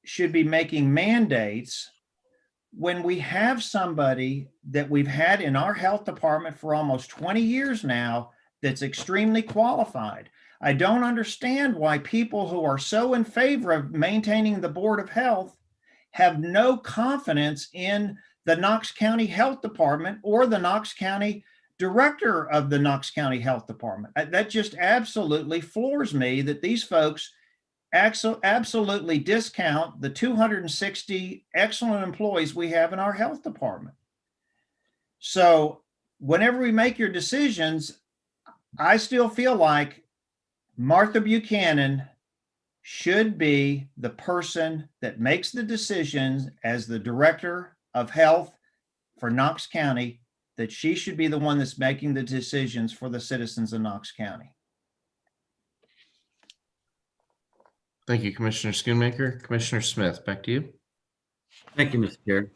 should be making mandates when we have somebody that we've had in our health department for almost 20 years now that's extremely qualified. I don't understand why people who are so in favor of maintaining the Board of Health have no confidence in the Knox County Health Department or the Knox County Director of the Knox County Health Department. That just absolutely floors me that these folks absolutely discount the 260 excellent employees we have in our health department. So whenever we make your decisions, I still feel like Martha Buchanan should be the person that makes the decisions as the director of health for Knox County, that she should be the one that's making the decisions for the citizens of Knox County. Thank you, Commissioner Schoonmaker. Commissioner Smith, back to you. Thank you, Mr. Chair.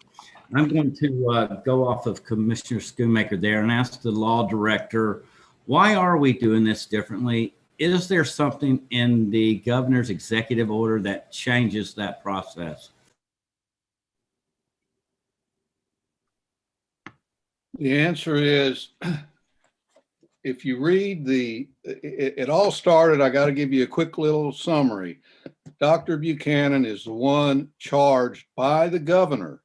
I'm going to go off of Commissioner Schoonmaker there and ask the law director, why are we doing this differently? Is there something in the governor's executive order that changes that process? The answer is, if you read it all started, I got to give you a quick little summary. Dr. Buchanan is the one charged by the governor.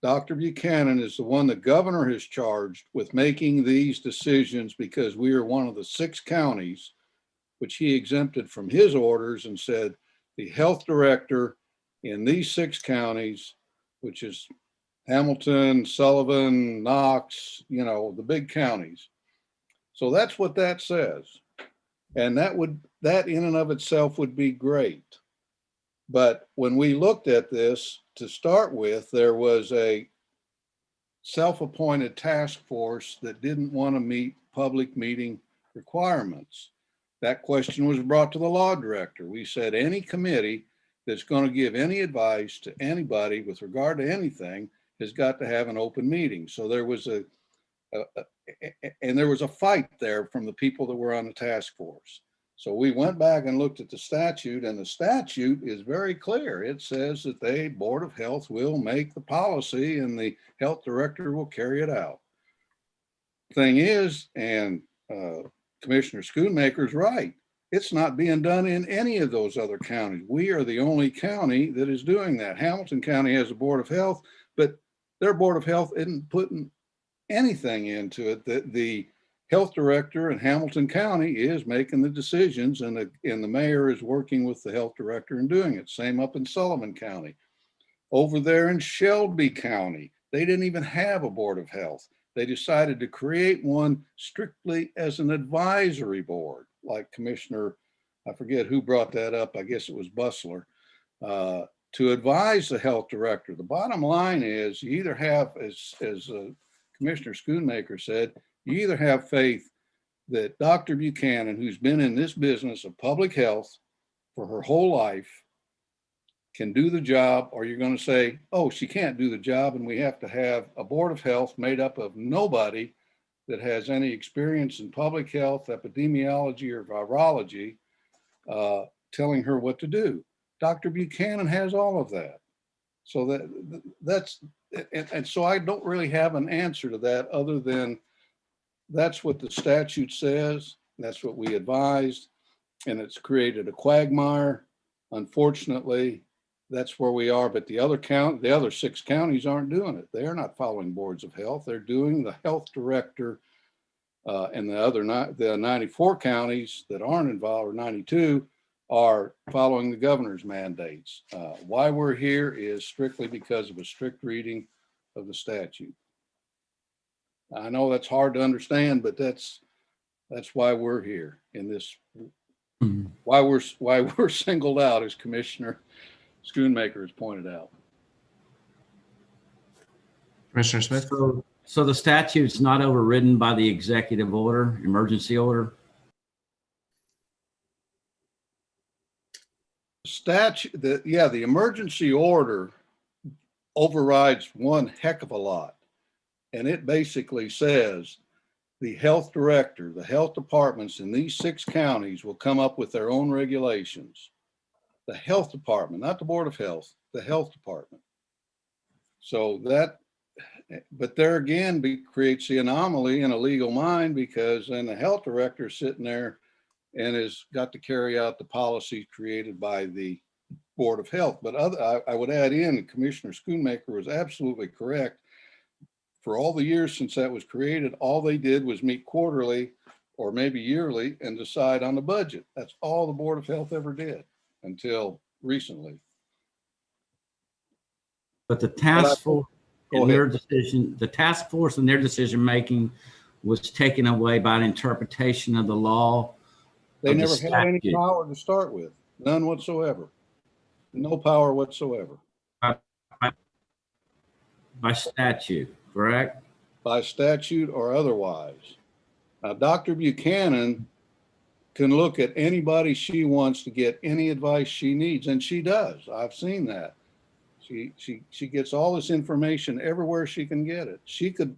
Dr. Buchanan is the one the governor has charged with making these decisions, because we are one of the 6 counties which he exempted from his orders and said the health director in these 6 counties, which is Hamilton, Sullivan, Knox, you know, the big counties. So that's what that says. And that in and of itself would be great. But when we looked at this to start with, there was a self-appointed task force that didn't want to meet public meeting requirements. That question was brought to the law director. We said any committee that's going to give any advice to anybody with regard to anything has got to have an open meeting. So there was there was a fight there from the people that were on the task force. So we went back and looked at the statute, and the statute is very clear. It says that the Board of Health will make the policy and the health director will carry it out. Thing is, and Commissioner Schoonmaker's right, it's not being done in any of those other counties. We are the only county that is doing that. Hamilton County has a Board of Health, but their Board of Health isn't putting anything into it. That the health director in Hamilton County is making the decisions, and the mayor is working with the health director and doing it. Same up in Sullivan County. Over there in Shelby County, they didn't even have a Board of Health. They decided to create one strictly as an advisory board, like Commissioner, I forget who brought that up, I guess it was Bustler, to advise the health director. The bottom line is you either have, as Commissioner Schoonmaker said, you either have faith that Dr. Buchanan, who's been in this business of public health for her whole life, can do the job, or you're going to say, oh, she can't do the job, and we have to have a Board of Health made up of nobody that has any experience in public health, epidemiology, or virology, telling her what to do. Dr. Buchanan has all of that. So so I don't really have an answer to that other than that's what the statute says. That's what we advised, and it's created a quagmire. Unfortunately, that's where we are. But the other 6 counties aren't doing it. They're not following boards of health. They're doing the health director, and the 94 counties that aren't involved, or 92, are following the governor's mandates. Why we're here is strictly because of a strict reading of the statute. I know that's hard to understand, but that's why we're here in this. Why we're singled out, as Commissioner Schoonmaker has pointed out. Commissioner Smith? So the statute's not overridden by the executive order, emergency order? The emergency order overrides one heck of a lot. And it basically says the health director, the health departments in these 6 counties will come up with their own regulations. The health department, not the Board of Health, the health department. So that, but there again, creates the anomaly in a legal mind, because then the health director is sitting there and has got to carry out the policy created by the Board of Health. But I would add in, Commissioner Schoonmaker was absolutely correct. For all the years since that was created, all they did was meet quarterly or maybe yearly and decide on the budget. That's all the Board of Health ever did until recently. But the task force Go and their ahead. decision, the task force and their decision making was taken away by an interpretation of the law. They of the never had any statute. power to start with, none whatsoever. No power whatsoever. By statute, correct? By statute or otherwise. Now, Dr. Buchanan can look at anybody she wants to get any advice she needs, and she does. I've seen that. She gets all this information everywhere she can get it. She could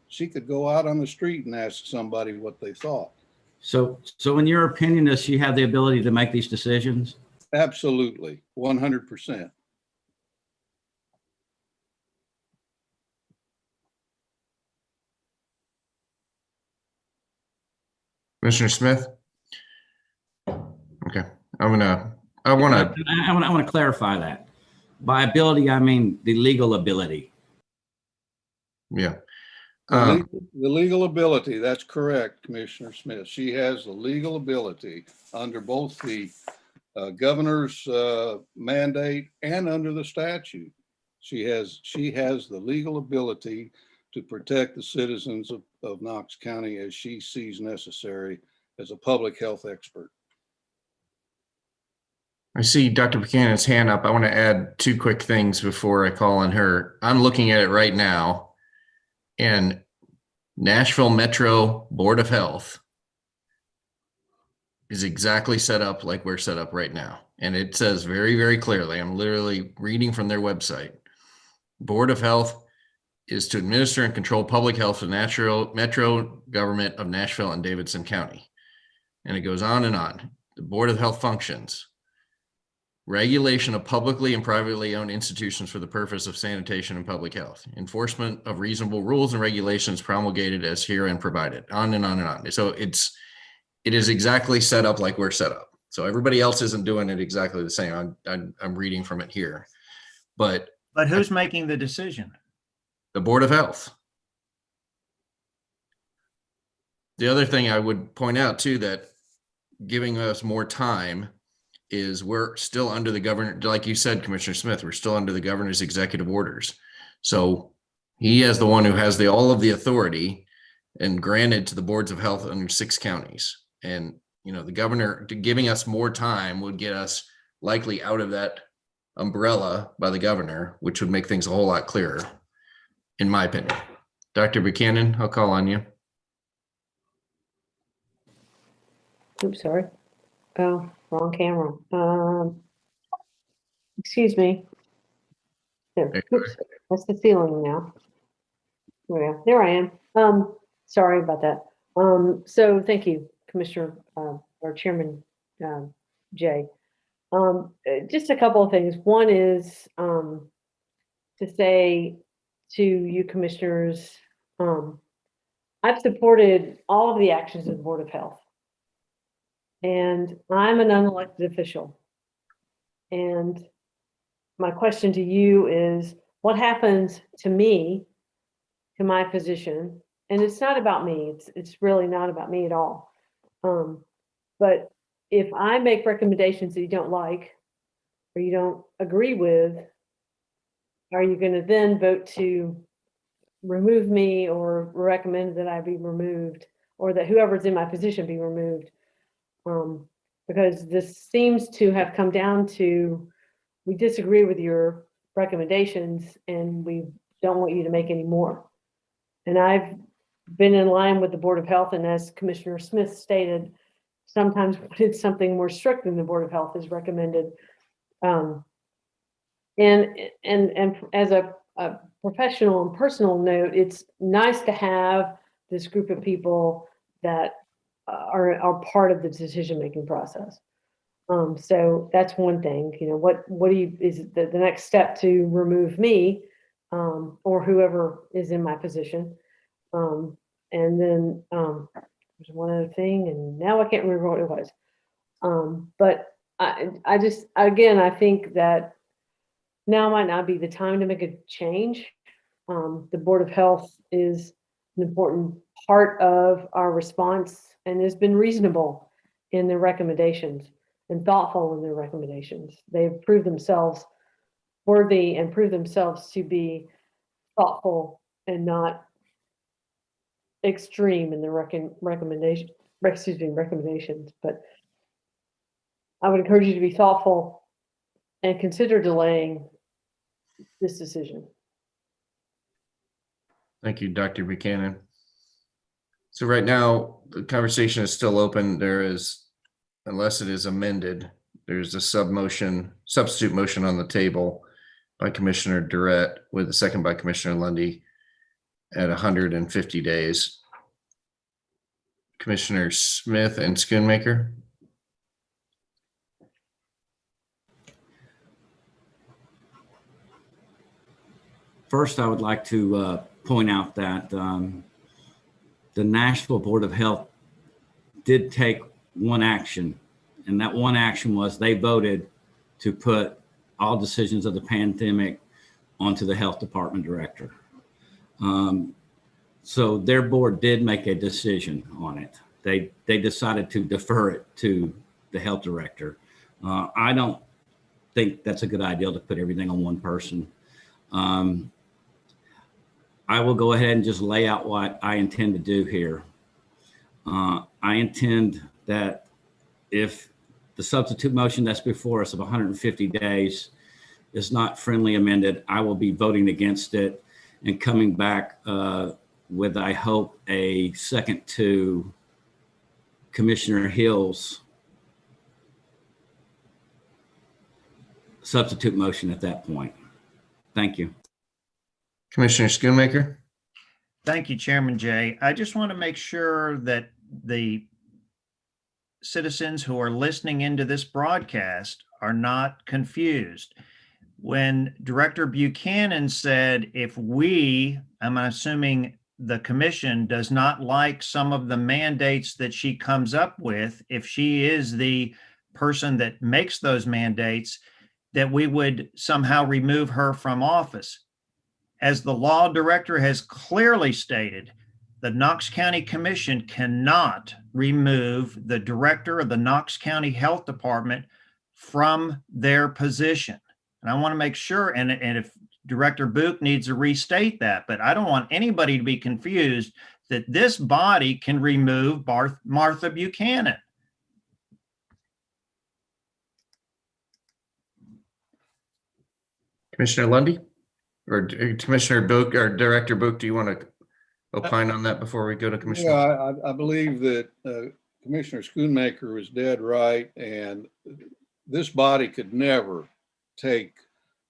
go out on the street and ask somebody what they thought. So in your opinion, does she have the ability to make these decisions? Absolutely, 100%. Commissioner Smith? Okay, I want to, I want to clarify that. By ability, I mean the legal ability. yeah. The legal ability, that's correct, Commissioner Smith. She has the legal ability under both the governor's mandate and under the statute. She has the legal ability to protect the citizens of Knox County as she sees necessary as a public health expert. I see Dr. Buchanan's hand up. I want to add 2 quick things before I call on her. I'm looking at it right now, and Nashville Metro Board of Health is exactly set up like we're set up right now. And it says very, very clearly, I'm literally reading from their website. Board of Health is to administer and control public health in metro government of Nashville and Davidson County. And it goes on and on. The Board of Health functions. Regulation of publicly and privately owned institutions for the purpose of sanitation and public health. Enforcement of reasonable rules and regulations promulgated as herein provided. On and on and on. So it is exactly set up like we're set up. So everybody else isn't doing it exactly the same. I'm reading from it here. But who's making the decision? The Board of Health. The other thing I would point out too, that giving us more time is we're still under the governor, like you said, Commissioner Smith, we're still under the governor's executive orders. So he is the one who has all of the authority and granted to the boards of health under 6 counties. And, you know, the governor giving us more time would get us likely out of that umbrella by the governor, which would make things a whole lot clearer, in my opinion. Dr. Buchanan, I'll call on you. Oops, sorry. Oh, wrong camera. Excuse me. There. Oops, that's the ceiling now. There I am. Sorry about that. So thank you, Commissioner or Chairman Jay. Just a couple of things. One is to say to you commissioners, I've supported all of the actions of the Board of Health. And I'm an unelected official. And my question to you is, what happens to me, to my position? And it's not about me. It's really not about me at all. But if I make recommendations that you don't like, or you don't agree with, are you going to then vote to remove me or recommend that I be removed, or that whoever's in my position be removed? Because this seems to have come down to, we disagree with your recommendations and we don't want you to make any more. And I've been in line with the Board of Health, and as Commissioner Smith stated, sometimes it's something more strict than the Board of Health is recommended. And as a professional and personal note, it's nice to have this group of people that are part of the decision-making process. So that's one thing. What do you, is the next step to remove me or whoever is in my position? And then there's one other thing, and now I can't remember what it was. But I just, again, I think that now might not be the time to make a change. The Board of Health is an important part of our response and has been reasonable in their recommendations and thoughtful in their recommendations. They've proved themselves worthy and proved themselves to be thoughtful and not extreme in their recommendations. But I would encourage you to be thoughtful and consider delaying this decision. Thank you, Dr. Buchanan. So right now, the conversation is still open. There is, unless it is amended, there's a substitute motion on the table by Commissioner Durrett with a second by Commissioner Lundy at 150 days. Commissioner Smith and Schoonmaker. First, I would like to point out that the Nashville Board of Health did take one action, and that one action was they voted to put all decisions of the pandemic onto the health department director. So their board did make a decision on it. They decided to defer it to the health director. I don't think that's a good idea to put everything on one person. I will go ahead and just lay out what I intend to do here. I intend that if the substitute motion that's before us of 150 days is not friendly amended, I will be voting against it and coming back with, I hope, a second to Commissioner Hill's substitute motion at that point. Thank you. Commissioner Schoonmaker. Thank you, Chairman Jay. I just want to make sure that the citizens who are listening into this broadcast are not confused. When Director Buchanan said, if I'm assuming the commission does not like some of the mandates that she comes up with, if she is the person that makes those mandates, that we would somehow remove her from office. As the law director has clearly stated, the Knox County Commission cannot remove the director of the Knox County Health Department from their position. And I want to make sure, and if Director Book needs to restate that, but I don't want anybody to be confused that this body can remove Martha Buchanan. Commissioner Lundy or Commissioner Book or Director Book, do you want to opine on that before we go to Commissioner? Yeah, I believe that Commissioner Schoonmaker was dead right, and this body could never take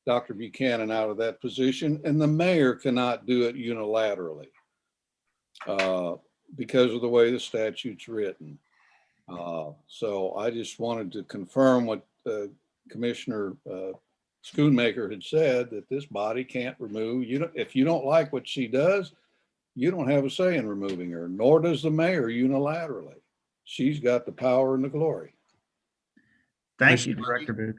Dr. Buchanan out of that position, and the mayor cannot do it unilaterally because of the way the statute's written. So I just wanted to confirm what Commissioner Schoonmaker had said, that this body can't remove you. If you don't like what she does, you don't have a say in removing her, nor does the mayor unilaterally. She's got the power and the glory. Thank you, Director Book.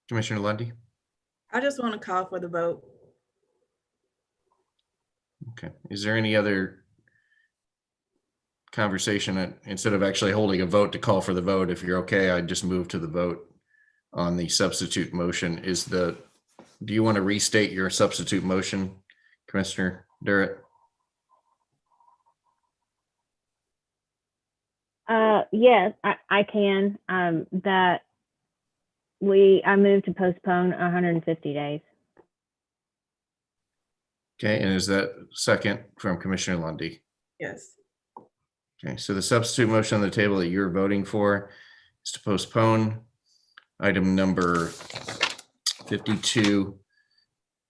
Commissioner Lundy. I just want to call for the vote. Okay. Is there any other conversation instead of actually holding a vote to call for the vote? If you're okay, I'd just move to the vote on the substitute motion. Do you want to restate your substitute motion, Commissioner Durrett? Yes, I can. I moved to postpone 150 days. Okay, and is that second from Commissioner Lundy? Yes. Okay, so the substitute motion on the table that you're voting for is to postpone item number 52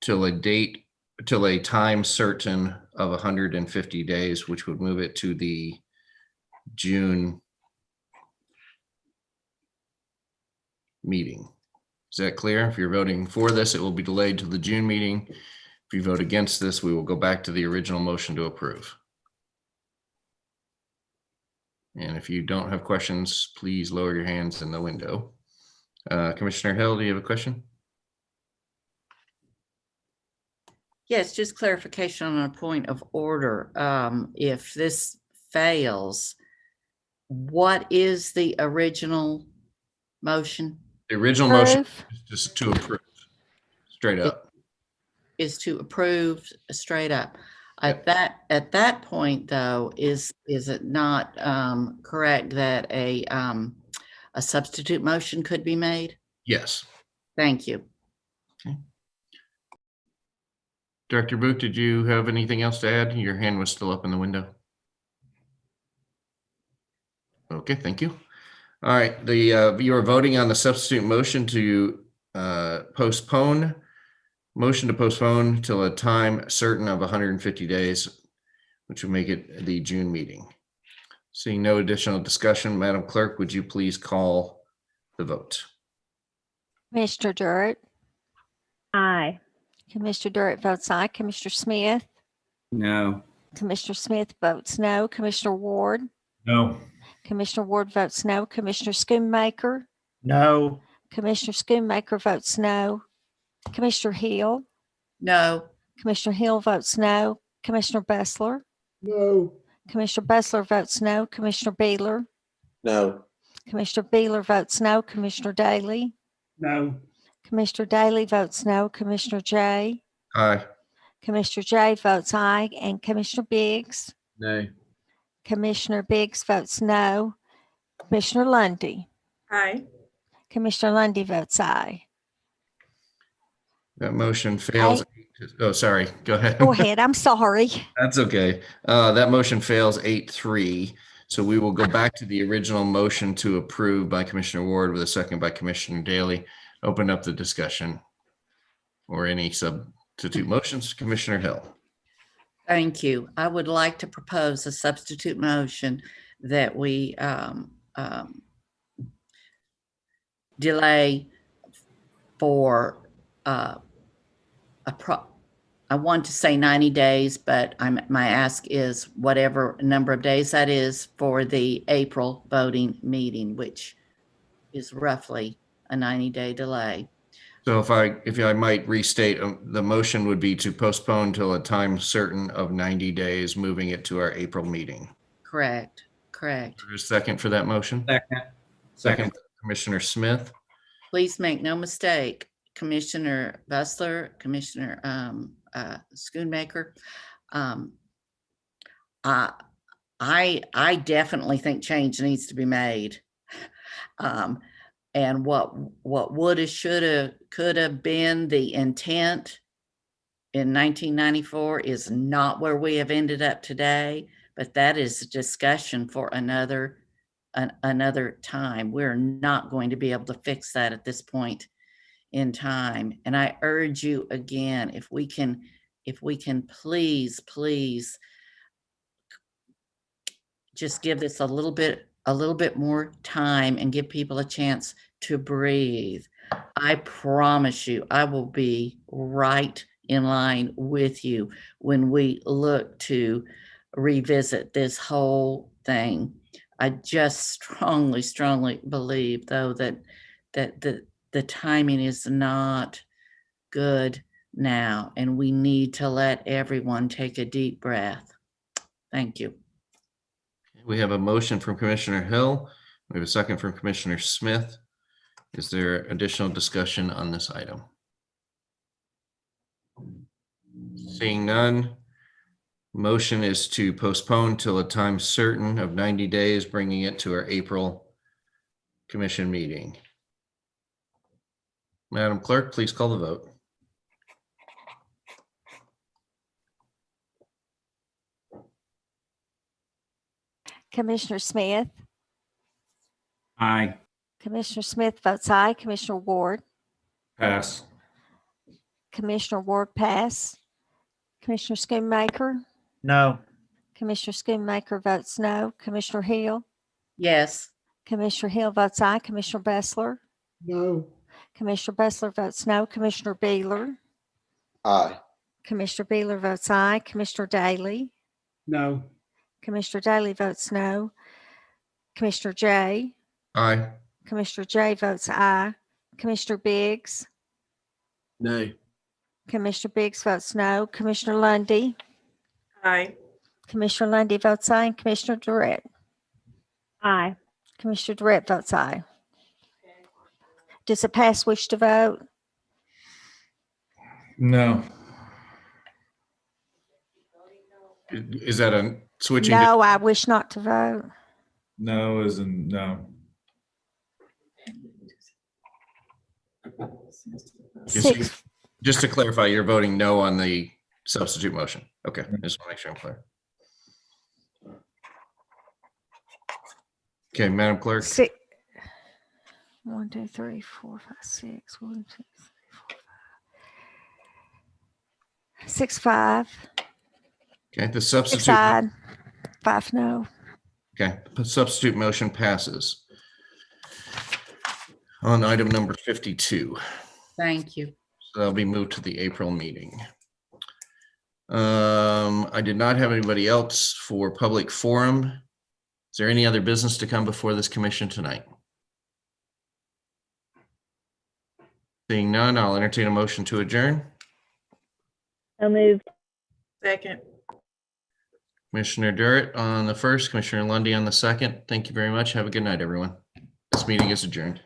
till a date till a time certain of 150 days, which would move it to the June meeting. Is that clear? If you're voting for this, it will be delayed to the June meeting. If you vote against this, we will go back to the original motion to approve. And if you don't have questions, please lower your hands in the window. Commissioner Hill, do you have a question? Yes, just clarification on a point of order. If this fails, what is the original motion? The original motion Approve. is just to approve, straight up. Is to approve straight up. Yep. At that point, though, is it not correct that a substitute motion could be made? Yes. Thank you. Director Booth, did you have anything else to add? Your hand was still up in the window. Okay, thank you. All right, you are voting on the substitute motion to postpone. Motion to postpone till a time certain of 150 days, which would make it the June meeting. Seeing no additional discussion, Madam Clerk, would you please call the vote? Commissioner Durrett. Aye. Commissioner Durrett votes aye. Commissioner Smith. No. Commissioner Smith votes no. Commissioner Ward. No. Commissioner Ward votes no. Commissioner Schoonmaker. No. Commissioner Schoonmaker votes no. Commissioner Hill. No. Commissioner Hill votes no. Commissioner Bessler. No. Commissioner Bessler votes no. Commissioner Beeler. No. Commissioner Beeler votes no. Commissioner Daly. No. Commissioner Daly votes no. Commissioner Jay. Aye. Commissioner Jay votes aye. And Commissioner Biggs. Nay. Commissioner Biggs votes no. Commissioner Lundy. Aye. Commissioner Lundy votes aye. That motion fails. Oh, sorry. Go ahead. Go ahead. I'm sorry. That's okay. That motion fails 8-3. So we will go back to the original motion to approve by Commissioner Ward with a second by Commissioner Daly. Open up the discussion or any substitute motions. Commissioner Hill. Thank you. I would like to propose a substitute motion that we delay for I want to say 90 days, but my ask is whatever number of days that is for the April voting meeting, which is roughly a 90-day delay. So if I might restate, the motion would be to postpone till a time certain of 90 days, moving it to our April meeting. Correct. Correct. Is there a second for that motion? Second, Commissioner Smith. Please make no mistake, Commissioner Bessler, Commissioner Schoonmaker. I definitely think change needs to be made. And what woulda, shoulda, coulda been the intent in 1994 is not where we have ended up today, but that is a discussion for another time. We're not going to be able to fix that at this point in time. And I urge you again, if we can please just give this a little bit more time and give people a chance to breathe. I promise you, I will be right in line with you when we look to revisit this whole thing. I just strongly believe, though, that the timing is not good now, and we need to let everyone take a deep breath. Thank you. We have a motion from Commissioner Hill. We have a second from Commissioner Smith. Is there additional discussion on this item? Seeing none, motion is to postpone till a time certain of 90 days, bringing it to our April commission meeting. Madam Clerk, please call the vote. Commissioner Smith. Aye. Commissioner Smith votes aye. Commissioner Ward. Pass. Commissioner Ward pass. Commissioner Schoonmaker, No. Commissioner Schoonmaker votes no. Commissioner Hill, Yes. Commissioner Hill votes aye. Commissioner Bessler, No. Commissioner Bessler votes no. Commissioner Beeler, Aye. Commissioner Beeler votes aye. Commissioner Daly, No. Commissioner Daly votes no. Commissioner J, Aye. Commissioner J votes aye. Commissioner Biggs, Nay. Commissioner Biggs votes no. Commissioner Lundy, Aye. Commissioner Lundy votes aye. And Commissioner Durrett, Aye. Commissioner Durrett votes aye. Does the pass wish to vote? No. Is that a switching? to- No, I wish not to vote. No is in no. Six, Just to clarify, you're voting no on the substitute motion. Okay, I just want to make sure I'm clear. Okay, Madam Clerk. six. 1, 2, 3, 4, 5, 6. 1, 2, 3, 4, 5. 6, 5. Okay, the 6 substitute. aye, 5 no. Okay, the substitute motion passes. On item number 52. Thank you. So that'll be moved to the April meeting. I did not have anybody else for public forum. Is there any other business to come before this commission tonight? Seeing none, I'll entertain a motion to adjourn. So moved. Second. Commissioner Durrett on the first, Commissioner Lundy on the second. Thank you very much. Have a good night, everyone. This meeting is adjourned.